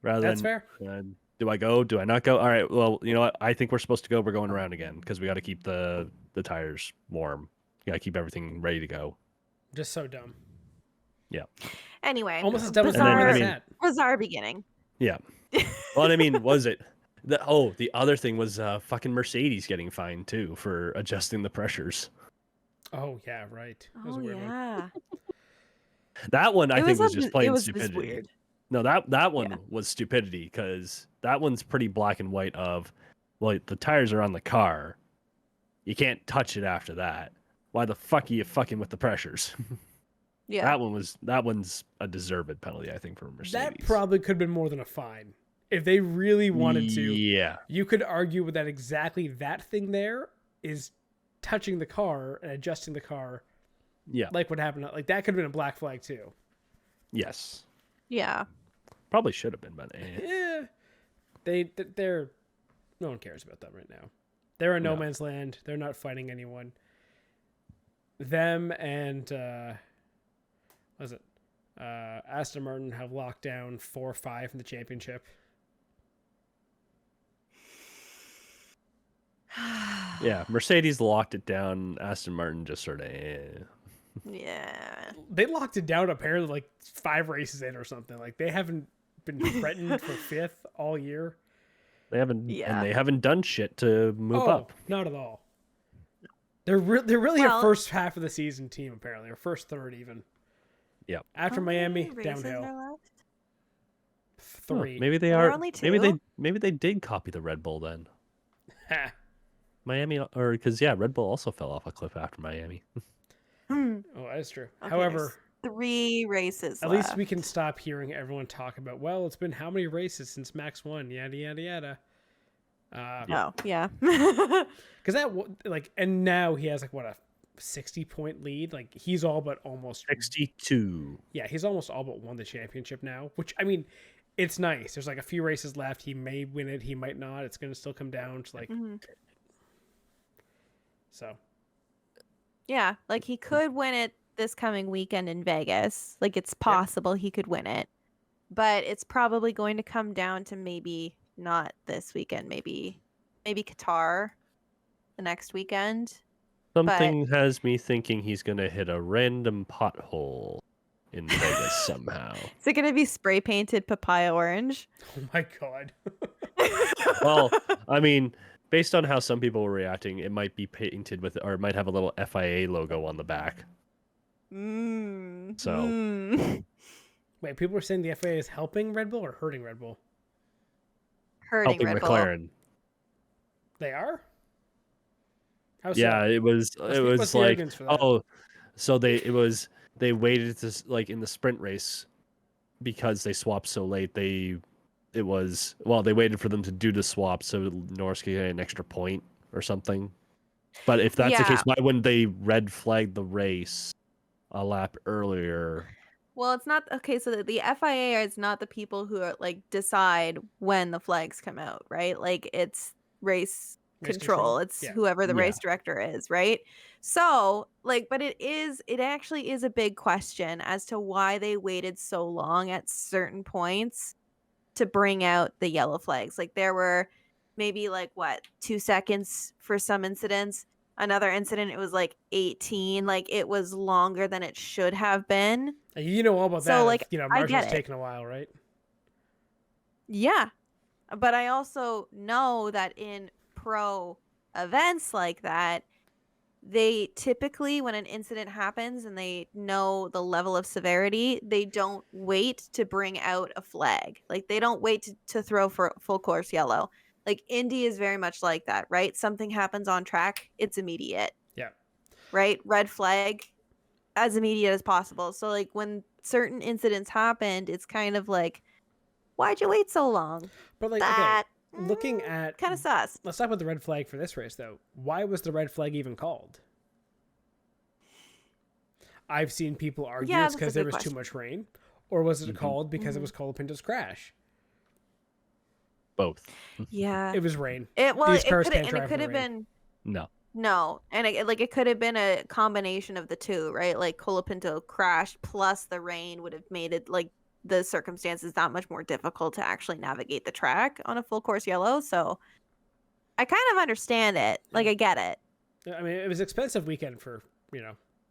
Rather That's than, fair. do I go? Do I not go? All right. Well, you know what? I think we're supposed to go. We're going around again because we got to keep the tires warm. You got to keep everything ready to go. Just so dumb. Yeah. Anyway, Almost as dumb as bizarre, I mean- bizarre beginning. Yeah. Well, I mean, was it? The other thing was fucking Mercedes getting fined too for adjusting the pressures. Oh yeah, right. That was Oh a weird one. yeah, That one I think was just plain it was stupidity. just weird. No, that one Yeah. was stupidity because that one's pretty black and white. Of, well, the tires are on the car. You can't touch it after that. Why the fuck are you fucking with the pressures? Yeah, That one's a deserved penalty, I think, for Mercedes. That probably could have been more than a fine. If they really wanted to, Yeah. you could argue with that exactly that thing there is touching the car and adjusting the car. Yeah. Like what happened. Like that could have been a black flag too. Yes. yeah. Probably should have been, but Yeah. They're no one cares about them right now. They're in no No. man's land. They're not fighting anyone. Them and what was it? Aston Martin have locked down 4-5 in the championship. Yeah, Mercedes locked it down. Aston Martin just sort of. Yeah. They locked it down apparently like 5 races in or something. Like they haven't been threatened for 5th all year. They haven't, Yeah. and they haven't done shit to move up. Not at all. They're really a first half of the season team apparently, or first third even. Yeah. After How Miami, many races downhill. are left? 3. Maybe they Are there are. only Maybe two? they did copy the Red Bull then. Ha. Miami, or because Red Bull also fell off a cliff after Miami. Hmm. Oh, that's true. Okay, However, there's 3 races at left. least we can stop hearing everyone talk about, well, it's been how many races since Max won, yada, yada, yada. Oh, yeah. Because and now he has like, what, a 60-point lead? Like, he's all but almost... 62. Yeah, he's almost all but won the championship now, which, I mean, it's nice. There's like a few races left. He may win it. He might not. It's going to still come down to like... Mhm. So... Yeah, like he could win it this coming weekend in Vegas. Like it's possible he could win it. But it's probably going to come down to maybe not this weekend, maybe Qatar the next weekend. Something has me thinking he's going to hit a random pothole in Vegas somehow. Is it going to be spray painted papaya orange? Oh my God. Well, I mean, based on how some people were reacting, it might be painted with, or it might have a little FIA logo on the back. So, Wait, people are saying the FIA is helping Red Bull or hurting Red Bull? Hurting helping Red Bull. McLaren. They are? How so? Yeah, it was what's the like, evidence for that? oh, so they waited to, like, in the sprint race because they swapped so late. They waited for them to do the swap so Norris could get an extra point or something. But if that's the case, why wouldn't they red flag the race a lap earlier? Well, it's not okay. So the FIA is not the people who are like decide when the flags come out, right? Like it's race control. It's whoever the race director is, right? So but it actually is a big question as to why they waited so long at certain points to bring out the yellow flags. Like there were maybe 2 seconds for some incidents. Another incident, it was 18. Like it was longer than it should have been. You know all about So, that. I get Marshall's it. taking a while, right? Yeah. But I also know that in pro events like that, they typically, when an incident happens and they know the level of severity, they don't wait to bring out a flag. Like they don't wait to throw for full course yellow. Like Indy is very much like that, right? Something happens on track, it's immediate. Yeah. Right? Red flag, as immediate as possible. So when certain incidents happened, it's kind of like, why'd you wait so long? But looking at kind of sus. Let's talk about the red flag for this race though. Why was the red flag even called? I've seen people argue it's because there was too much rain, or was it called because it was Colapinto's crash? Both. Yeah. It was rain. These cars it can't could drive have in rain. been No, and it could have been a combination of the two, right? Like Colapinto crashed plus the rain would have made it the circumstances that much more difficult to actually navigate the track on a full course yellow. So I kind of understand it. I get it. I mean, it was an expensive weekend for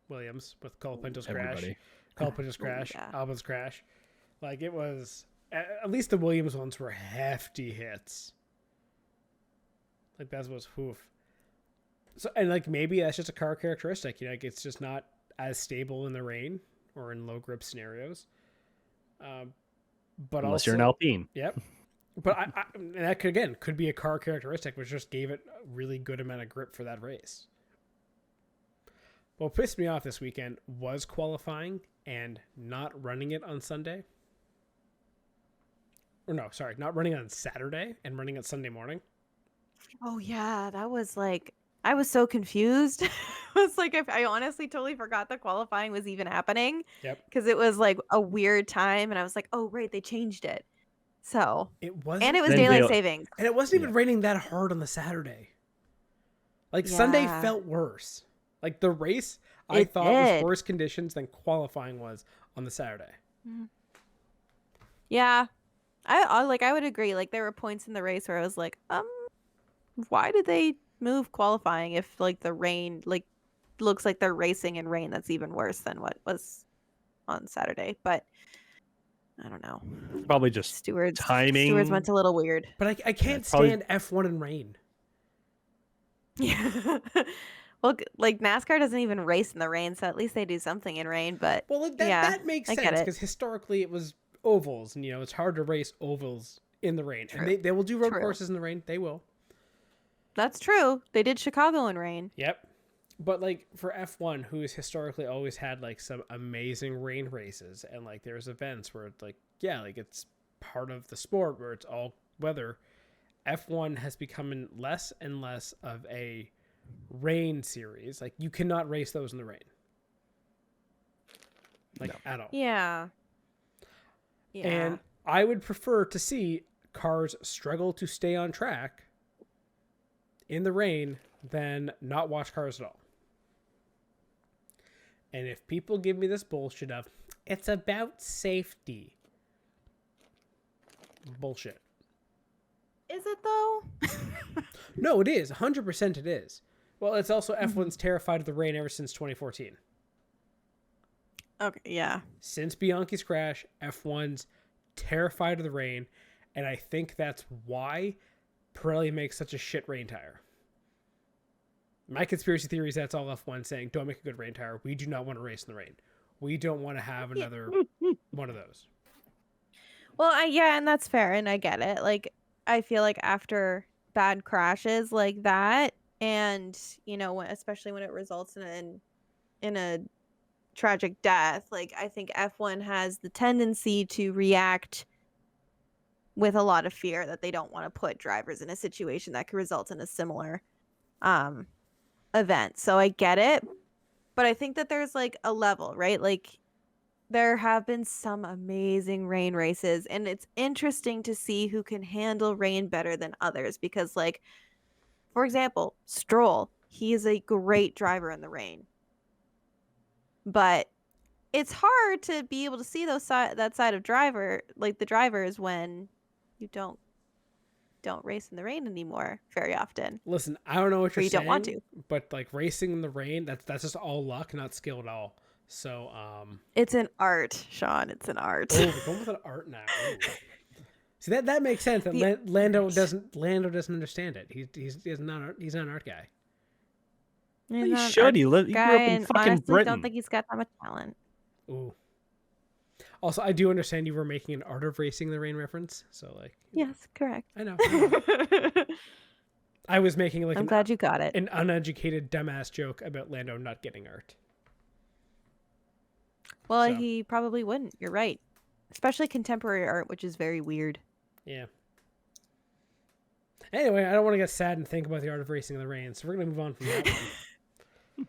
Williams with Colapinto's crash, Albon's crash. It was at least the Williams ones were hefty hits. That was whoof. So and maybe that's just a car characteristic. It's just not as stable in the rain or in low grip scenarios. But unless you're an Alpine. Yep. But and that could be a car characteristic, which just gave it a really good amount of grip for that race. What pissed me off this weekend was qualifying and not running it on Sunday. Or no, sorry, not running on Saturday and running it Sunday morning. Oh yeah, that was I was so confused. I was I honestly totally forgot that qualifying was even happening. Yep. Because it was a weird time, and I was like, oh right, they changed it. So it was, and it was daylight savings, and it wasn't even raining that hard on the Saturday. Sunday felt worse. The race I thought was worse conditions than qualifying was on the Saturday. Yeah. I would agree. Like there were points in the race where I was like, why did they move qualifying if like the rain looks like they're racing in rain that's even worse than what was on Saturday. But I don't know. Probably just Stewards timing. went a little weird. But I can't it's probably- stand F1 in rain. Yeah. Well, like NASCAR doesn't even race in the rain, so at least they do something in rain. But Well, like, yeah, that makes I get sense it. because historically it was ovals, and it's hard to race ovals in the rain. True. And they will do road True. courses in the rain. They will. That's true. They did Chicago in rain. Yep. But like for F1, who's historically always had like some amazing rain races, and like there's events where it's like, yeah, like it's part of the sport where it's all weather. F1 has become less and less of a rain series. Like you cannot race those in the rain. Like at all. Yeah. Yeah. And I would prefer to see cars struggle to stay on track in the rain than not watch cars at all. And if people give me this bullshit of, it's about safety. Bullshit. Is it though? No, it is. 100% it is. Well, it's also F1's terrified of the rain ever since 2014. Okay, yeah. Since Bianchi's crash, F1's terrified of the rain, and I think that's why Pirelli makes such a shit rain tire. My conspiracy theory is that's all F1 saying, don't make a good rain tire. We do not want to race in the rain. We don't want to have another one of those. Well, and that's fair, and I get it. Like, I feel like after bad crashes like that, and especially when it results in a tragic death, like I think F1 has the tendency to react with a lot of fear that they don't want to put drivers in a situation that could result in a similar event. So I get it, but I think that there's like a level, right? Like there have been some amazing rain races, and it's interesting to see who can handle rain better than others because, like, for example, Stroll, he is a great driver in the rain. But it's hard to be able to see that side of driver, like the drivers, when you don't race in the rain anymore very often. Listen, I don't know what you're saying, don't want to. but like racing in the rain, that's just all luck, not skill at all. So it's an art, Sean. It's an art. Oh, we're going with an art now. Ooh. See that makes sense. That Lando doesn't understand it. He's not an art guy. He should. He grew up in fucking honestly, Britain. don't think he's got that much talent. Ooh. Also, I do understand you were making an Art of Racing in the Rain reference. So like. Yes, correct. I know. I was making like. I'm glad you got it. An uneducated dumbass joke about Lando not getting art. Well, he probably wouldn't. You're right. Especially contemporary art, which is very weird. Yeah. Anyway, I don't want to get sad and think about the Art of Racing in the Rain, so we're gonna move on from that one.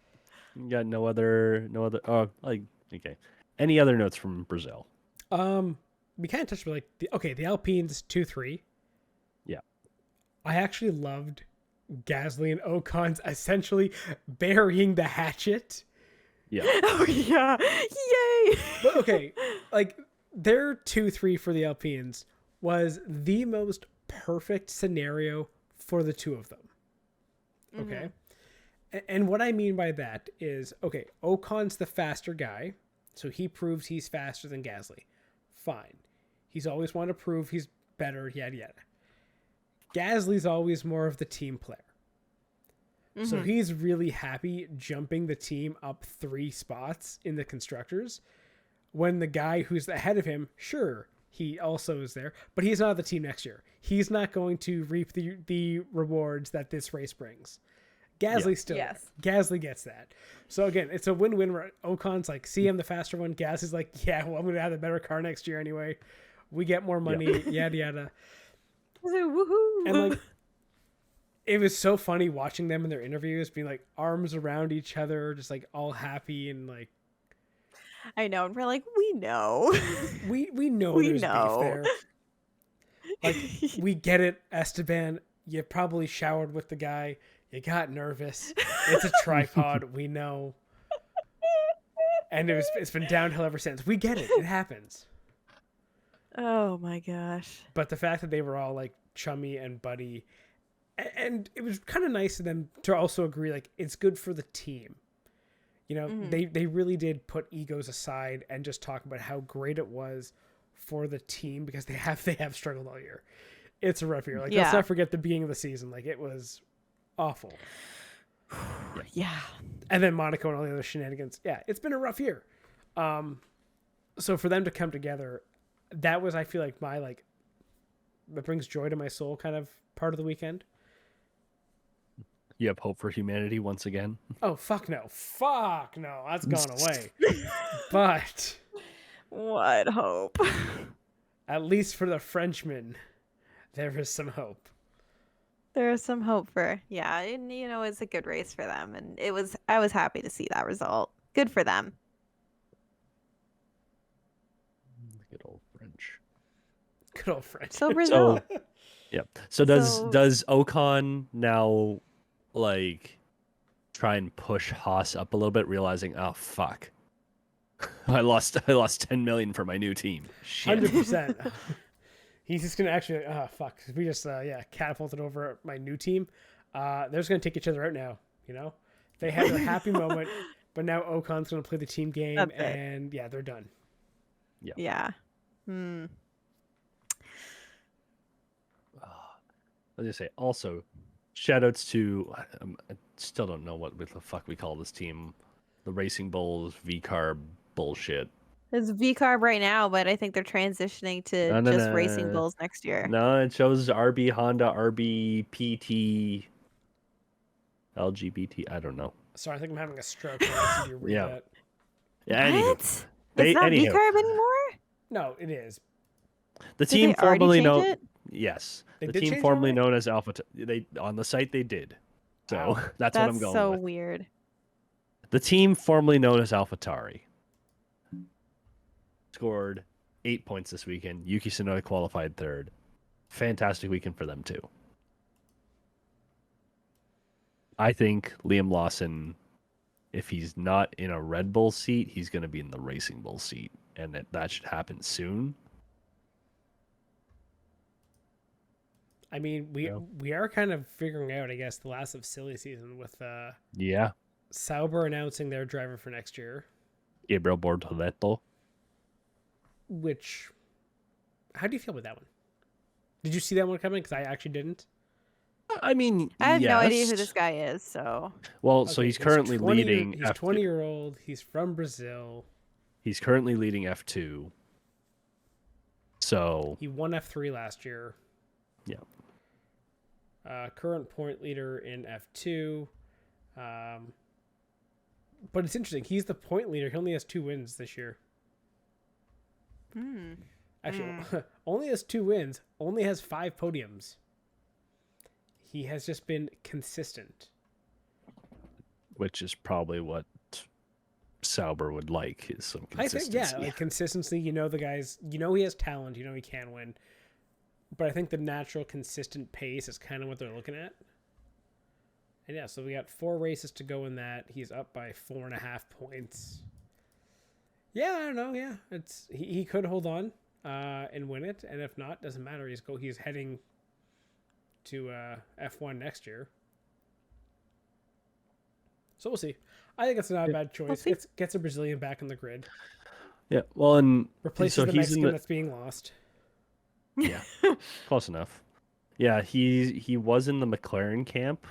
You got no other. Oh, like okay. Any other notes from Brazil? We kind of touched on like the Alpines 2-3. Yeah. I actually loved Gasly and Ocon's essentially burying the hatchet. Yeah. Oh yeah. Yay. But okay, like their 2-3 for the Alpines was the most perfect scenario for the two of them. Okay. Mm-hmm. And what I mean by that is, okay, Ocon's the faster guy, so he proves he's faster than Gasly. Fine. He's always wanted to prove he's better, yada yada. Gasly's always more of the team player. Mm-hmm. So he's really happy jumping the team up 3 spots in the constructors when the guy who's ahead of him, sure, he also is there, but he's not on the team next year. He's not going to reap the rewards that this race brings. Gasly still. Yes. Gasly gets that. So again, it's a win-win where Ocon's like, see, I'm the faster one. Gasly's like, yeah, well, I'm going to have a better car next year anyway. We get more money, yada, yada. Woohoo. And like, it was so funny watching them in their interviews, being like arms around each other, just like all happy and like. I know, and we're like, we know. we know there's beef there. Like, we get it, Esteban. You probably showered with the guy. You got nervous. It's a tripod. We know. And it's been downhill ever since. We get it. It happens. Oh my gosh. But the fact that they were all like chummy and buddy, and it was kind of nice of them to also agree, like, it's good for the team. You know, they really did put egos aside and just talk about how great it was for the team, because they have struggled all year. It's a rough year. Like, let's not forget the beginning of the season. Like, it was awful. Yeah. And then Monaco and all the other shenanigans. Yeah, it's been a rough year. So for them to come together, that was, I feel like, my, like, that brings joy to my soul kind of part of the weekend. You have hope for humanity once again? Oh, fuck no. Fuck no. That's gone away. But What hope? at least for the Frenchmen, there is some hope. There is some hope for, yeah, and you know, it's a good race for them, and I was happy to see that result. Good for them. Good old French. Good old French. So Brazil. Yeah. So does Ocon now, like, try and push Haas up a little bit, realizing, oh fuck, I lost 10 million for my new team. Shit. 100%. He's just gonna actually, fuck. We just catapulted over my new team. They're just gonna take each other out now. You know, they had a happy moment, but now Ocon's gonna play the team game, and they're done. Yeah. Yeah. I was gonna say, also, shoutouts to I still don't know what the fuck we call this team, the Racing Bulls V-Carb bullshit. It's V-Carb right now, but I think they're transitioning to just Racing Bulls next year. No, it shows RB Honda, RB PT, LGBT. I don't know. Sorry, I think I'm having a stroke. I see you read that. Yeah. What? Anywho, It's not V-Carb anymore? No, it is. The Did team they already formerly change known. it? Yes, They the did team change it formerly already? known as Alpha. They on the site they did. So Wow. that's what I'm going so with. weird. The team formerly known as AlphaTauri scored 8 points this weekend. Yuki Tsunoda qualified third. Fantastic weekend for them too. I think Liam Lawson, if he's not in a Red Bull seat, he's going to be in the Racing Bull seat, and that should happen soon. I mean, we are kind of figuring out, I guess, the last of silly season with Sauber announcing their driver for next year. Gabriel Bortoleto. Which, how do you feel about that one? Did you see that one coming? Because I actually didn't. I mean, I have no idea who yes. this guy is, so. Well, so he's currently leading. He's 20-year-old. He's from Brazil. He's currently leading F2. So He won F3 last year. yeah. Current point leader in F2. But it's interesting. He's the point leader. He only has 2 wins this year. Actually, only has 2 wins. Only has 5 podiums. He has just been consistent. Which is probably what Sauber would like, is some consistency. I think, like consistency. You know the guys. You know he has talent. You know he can win. But I think the natural, consistent pace is kind of what they're looking at. And yeah, so we got 4 races to go in that. He's up by 4.5 points. Yeah, I don't know. Yeah, he could hold on and win it, and if not, doesn't matter. He's heading to F1 next year. So we'll see. I think it's not a bad choice. It gets a Brazilian back on the grid. Yeah, well, and replaces so the he's Mexican that's being lost. Yeah, close enough. Yeah, he was in the McLaren camp,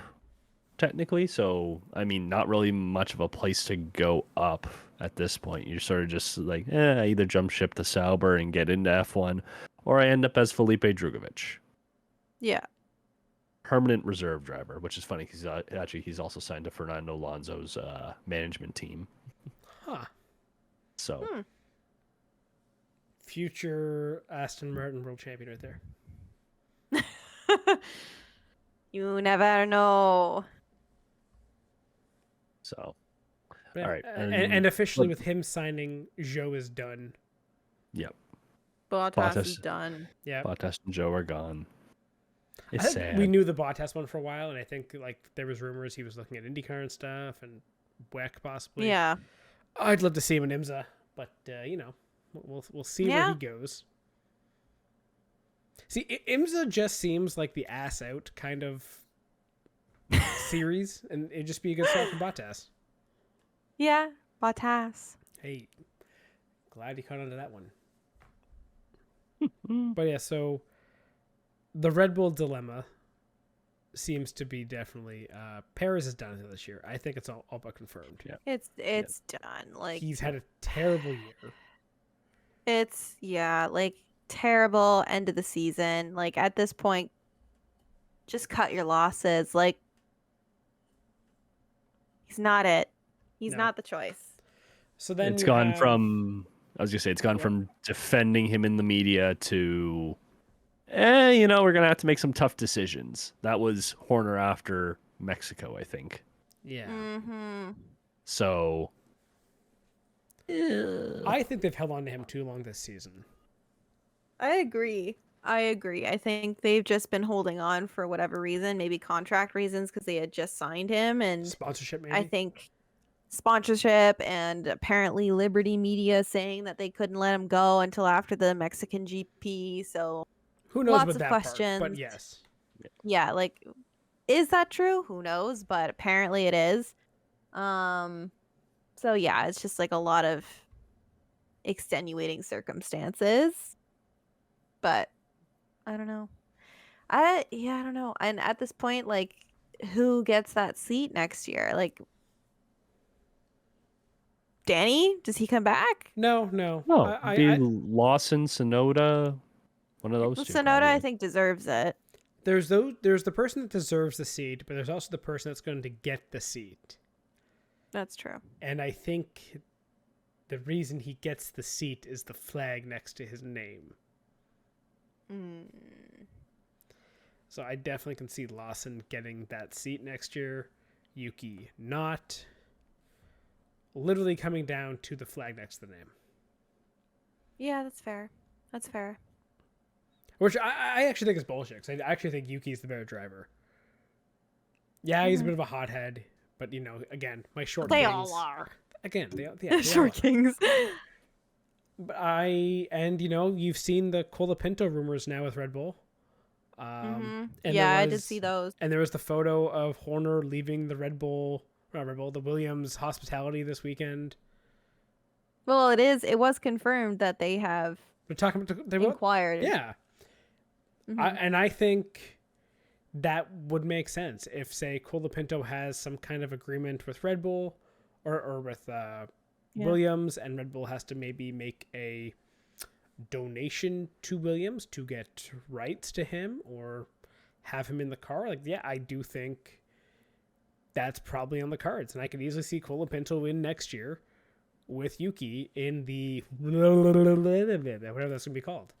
technically. So, I mean, not really much of a place to go up at this point. You're sort of just like, I either jump ship to Sauber and get into F1, or I end up as Felipe Drugovich. Yeah. Permanent reserve driver, which is funny because he's also signed to Fernando Alonso's management team. Huh. So. Future Aston Martin world champion right there. You never know. So, But, all right. And officially with him signing, Zhou is done. Yep. Bottas is done. Yeah. Bottas and Zhou are gone. It's I think sad. we knew the Bottas one for a while, and I think like there was rumors he was looking at IndyCar and stuff, and WEC possibly. Yeah. I'd love to see him in IMSA, but we'll see where Yeah. he goes. See, IMSA just seems like the ass out kind of series, and it'd just be a good start for Bottas. Yeah, Bottas. Hey, glad you caught on to that one. But yeah, so the Red Bull dilemma seems to be definitely Perez is done this year. I think it's all but confirmed. Yeah. It's done. Like He's had a terrible year. it's like terrible end of the season. Like at this point, just cut your losses. Like he's not it. He's No. not the choice. So then It's you gone have- from, I was gonna say, it's gone Yeah. from defending him in the media to, we're gonna have to make some tough decisions. That was Horner after Mexico, I think. yeah. Mm-hmm. So, I think they've held on to him too long this season. I agree. I think they've just been holding on for whatever reason, maybe contract reasons because they had just signed him, and Sponsorship, maybe. I think sponsorship and apparently Liberty Media saying that they couldn't let him go until after the Mexican GP. So Who knows lots about of that part? questions. But yes. yeah, like is that true? Who knows? But apparently it is. So yeah, it's just like a lot of extenuating circumstances. But I don't know. I don't know. And at this point, like, who gets that seat next year? Like, Danny? Does he come back? No. no, I- be I- Lawson, Sonoda, one of those Well, two. Sonoda, I probably. think, deserves it. There's the person that deserves the seat, but there's also the person that's going to get the seat. That's true. And I think the reason he gets the seat is the flag next to his name. Mm. So I definitely can see Lawson getting that seat next year. Yuki not. Literally coming down to the flag next to the name. Yeah, that's fair. That's fair. Which I actually think is bullshit, because I actually think Yuki's the better driver. Yeah, he's a bit of a hothead, but, again, my short They kings. all are. Again, they all Short are. Kings. But you've seen the Colapinto rumors now with Red Bull. And Yeah, there I did was- see those. And there was the photo of Horner leaving the the Williams hospitality this weekend. Well, it was confirmed that they have They're talking about inquired. yeah. Mhm. And I think that would make sense if, say, Colapinto has some kind of agreement with Red Bull or with Williams, and Red Bull has to maybe make a donation to Williams to get rights to him or have him in the car. Like, yeah, I do think that's probably on the cards. And I could easily see Colapinto win next year with Yuki in the whatever that's going to be called.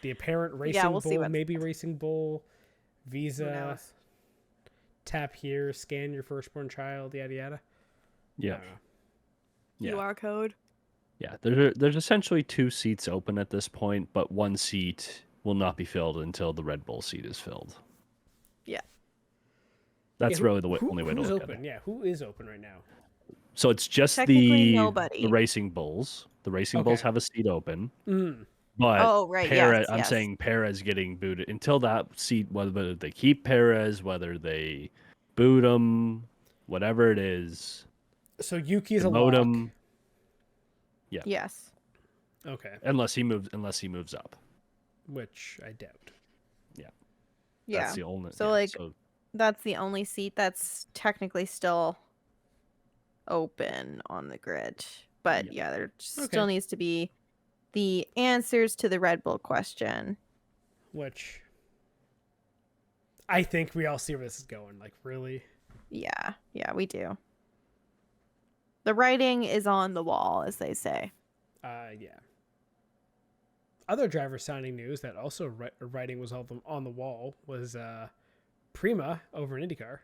The apparent Racing we'll see Bull, what- maybe Racing Bull, Who Visa, knows? tap here, scan your firstborn child, yada yada. I Yeah, don't know. yeah. QR code. Yeah, there's essentially 2 seats open at this point, but 1 seat will not be filled until the Red Bull seat is filled. Yeah. That's Yeah, really the only way to who's look open? at it. Yeah, who is open right now? So it's just Technically the nobody. Racing Bulls. The Racing Bulls Okay. have a seat open, Mm. but Oh, right, Perez, yes, I'm yes. saying Perez getting booted until that seat. Whether they keep Perez, whether they boot him, whatever it is, So Yuki is a demote lock. him. Yes. Okay, Unless he moves up. which I doubt. Yeah. That's the only. So, yeah, like, so That's the only seat that's technically still open on the grid. But Yeah. there Okay. still needs to be the answers to the Red Bull question. Which I think we all see where this is going. Like, really? Yeah, we do. The writing is on the wall, as they say. Yeah. Other driver signing news that also writing was on the wall was Prima over in IndyCar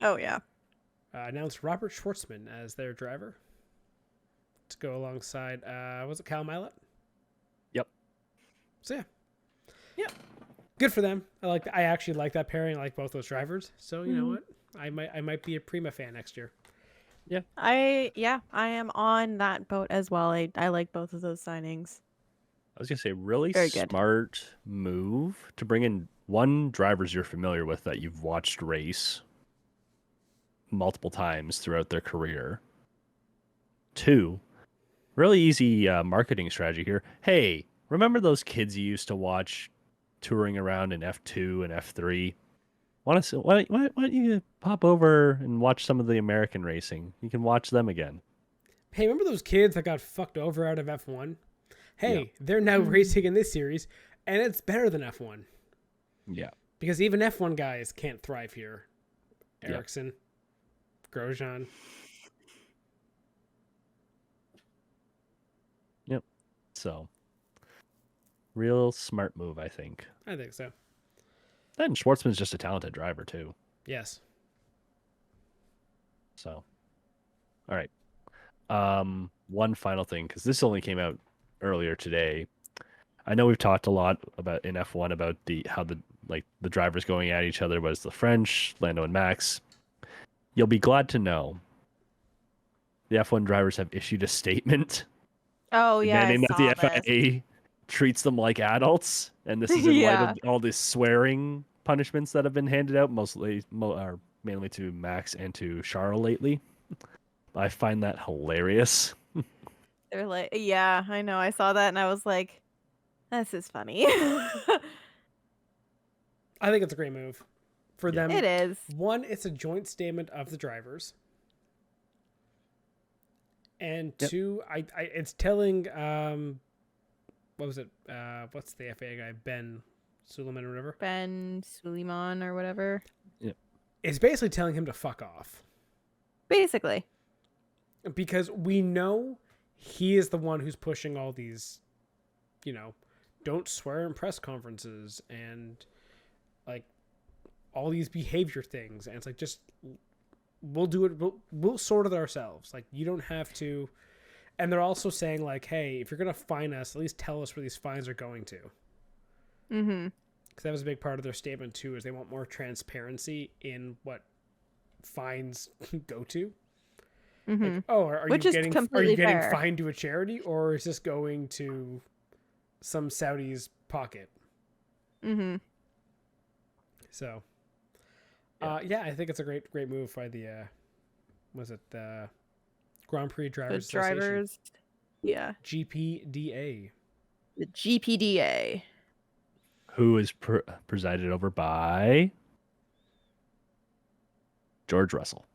Oh, yeah. announced Robert Schwartzman as their driver to go alongside, was it Cal Milet? Yep. So, yeah. Yep. Good for them. I actually like that pairing. I like both those drivers. So, you know what? I might be a Prima fan next year. I am on that boat as well. I like both of those signings. I was gonna say really Very good. smart move to bring in one drivers you're familiar with that you've watched race multiple times throughout their career. Two, really easy marketing strategy here. Hey, remember those kids you used to watch touring around in F2 and F3? Why don't you pop over and watch some of the American racing? You can watch them again. Hey, remember those kids that got fucked over out of F1? Hey, Yeah. they're now racing in this series, and it's better than F1. Yeah. Because even F1 guys can't thrive here. Yeah. Ericsson, Grosjean. Yep. So, real smart move, I think. I think so. And Schwartzman's just a talented driver too. Yes. So, all right. One final thing, because this only came out earlier today. I know we've talked a lot about in F1 about how the drivers going at each other, was the French, Lando and Max. You'll be glad to know the F1 drivers have issued a statement Oh yeah, I demanding that the saw this. FIA treats them like adults, and this is in light Yeah. of all the swearing punishments that have been handed out, mainly to Max and to Charles lately. I find that hilarious. They're like, yeah, I know. I saw that and I was like, this is funny. I think it's a great move for them. It is. One, it's a joint statement of the drivers. And Yep. two, it's telling what was it? What's the FAA guy? Ben Suleiman or whatever. Ben Suleiman or whatever. It's basically telling him to fuck off. Basically. Because we know he is the one who's pushing all these, don't swear in press conferences and like all these behavior things. And it's like, just, we'll do it. We'll sort it ourselves. Like, you don't have to. And they're also saying like, hey, if you're going to fine us, at least tell us where these fines are going to. Mm-hmm. Because that was a big part of their statement too, is they want more transparency in what fines go to. Mm-hmm. Like, oh, are Which you is getting completely getting fair. fined to a charity, or is this going to some Saudi's pocket? Mm-hmm. So, Yeah. I think it's a great move by the was it the Grand Prix The Drivers drivers. Yeah. Association, GPDA. The GPDA. Who is presided over by George Russell.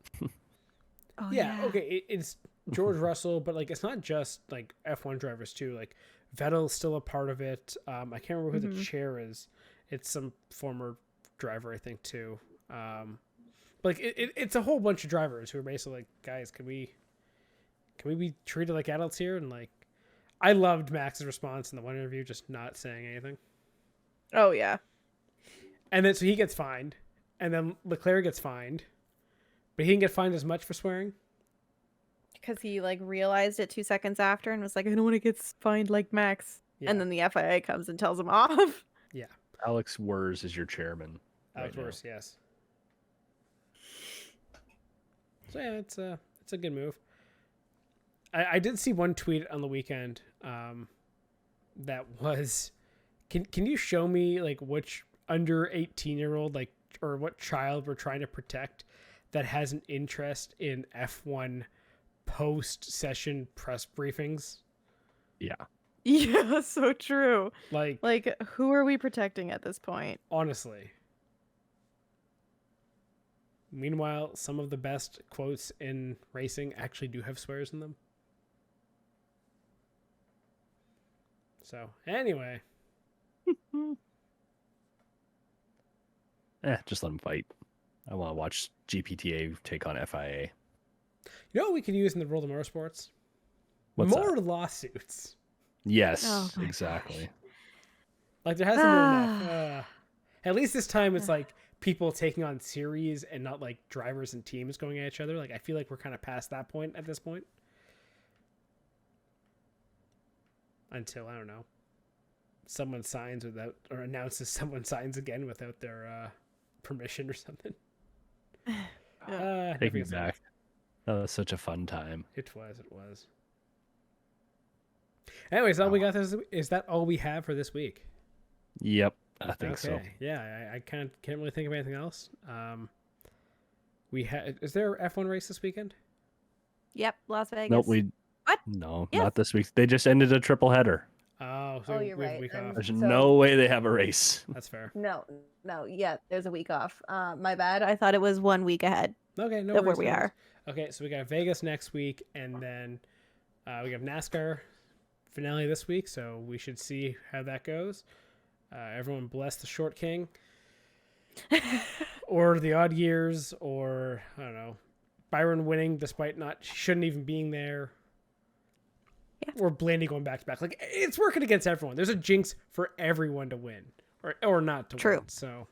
Oh, Yeah, okay, it's George Russell, but like it's not just like F1 drivers too. Like Vettel's still a part of it. I can't remember who the chair is. It's some former driver, I think, too. Like it's a whole bunch of drivers who are basically like, guys, can we be treated like adults here? And like, I loved Max's response in the one interview, just not saying anything. Oh, yeah. And then so he gets fined, and then Leclerc gets fined, but he didn't get fined as much for swearing. Because he like realized it 2 seconds after and was like, I don't want to get fined like Max. Yeah. And then the FIA comes and tells him off. Yeah, Alex Wurs is your chairman. Alex right now. Wurs, yes. So yeah, it's a good move. I did see one tweet on the weekend that was, can you show me like which under 18-year-old like or what child we're trying to protect that has an interest in F1 post-session press briefings? Yeah. Yeah, so true. Like who are we protecting at this point? honestly. Meanwhile, some of the best quotes in racing actually do have swears in them. So, anyway. Just let them fight. I want to watch GPTA take on FIA. You know what we could use in the world of motorsports? What's More that? lawsuits. Yes, Oh my exactly. Like, there hasn't been enough. At least this time it's like people taking on series and not like drivers and teams going at each other. Like, I feel like we're kind of past that point at this point. Until, I don't know, someone signs without, or announces someone signs again without their permission or something. Take never me gets back. That was such a fun time. It was. Anyways, all we got is that all we have for this week? Yep, I think so. Yeah, I can't really think of anything else. Is there an F1 race this weekend? Yep, Las Vegas. Nope, What? No, Yes. not this week. They just ended a triple header. Oh, so you're we have a right. week off. There's So- no way they have a race. That's fair. No, yeah, there's a week off. My bad. I thought it was 1 week ahead Okay, no of where worries, we no worries. are. Okay, so we got Vegas next week, and then we have NASCAR finale this week, so we should see how that goes. Everyone bless the short king, or the odd years, or I don't know, Byron winning despite shouldn't even being there. Yeah. Or Blaney going back to back. Like, it's working against everyone. There's a jinx for everyone to win or not to True. win. So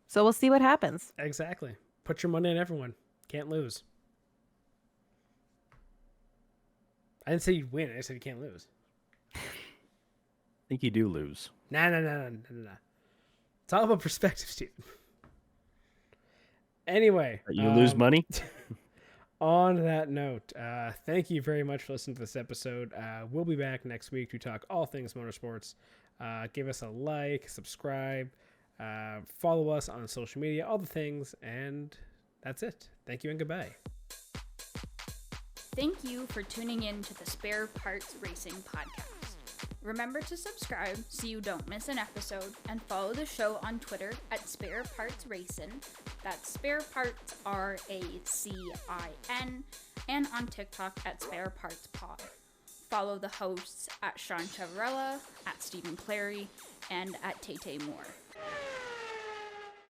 So we'll see what happens. exactly. Put your money on everyone. Can't lose. I didn't say you'd win. I said you can't lose. I think you do lose. Nah. It's all about perspective, Steven. Anyway. You lose money? On that note, thank you very much for listening to this episode. We'll be back next week to talk all things motorsports. Give us a like, subscribe, follow us on social media, all the things, and that's it. Thank you and goodbye. Thank you for tuning in to the Spare Parts Racing podcast. Remember to subscribe so you don't miss an episode, and follow the show on Twitter at Spare Parts Racing. That's Spare Parts RACIN, and on TikTok at Spare Parts Pod. Follow the hosts at Sean Chavarella, at Stephen Clary, and at Tay Moore.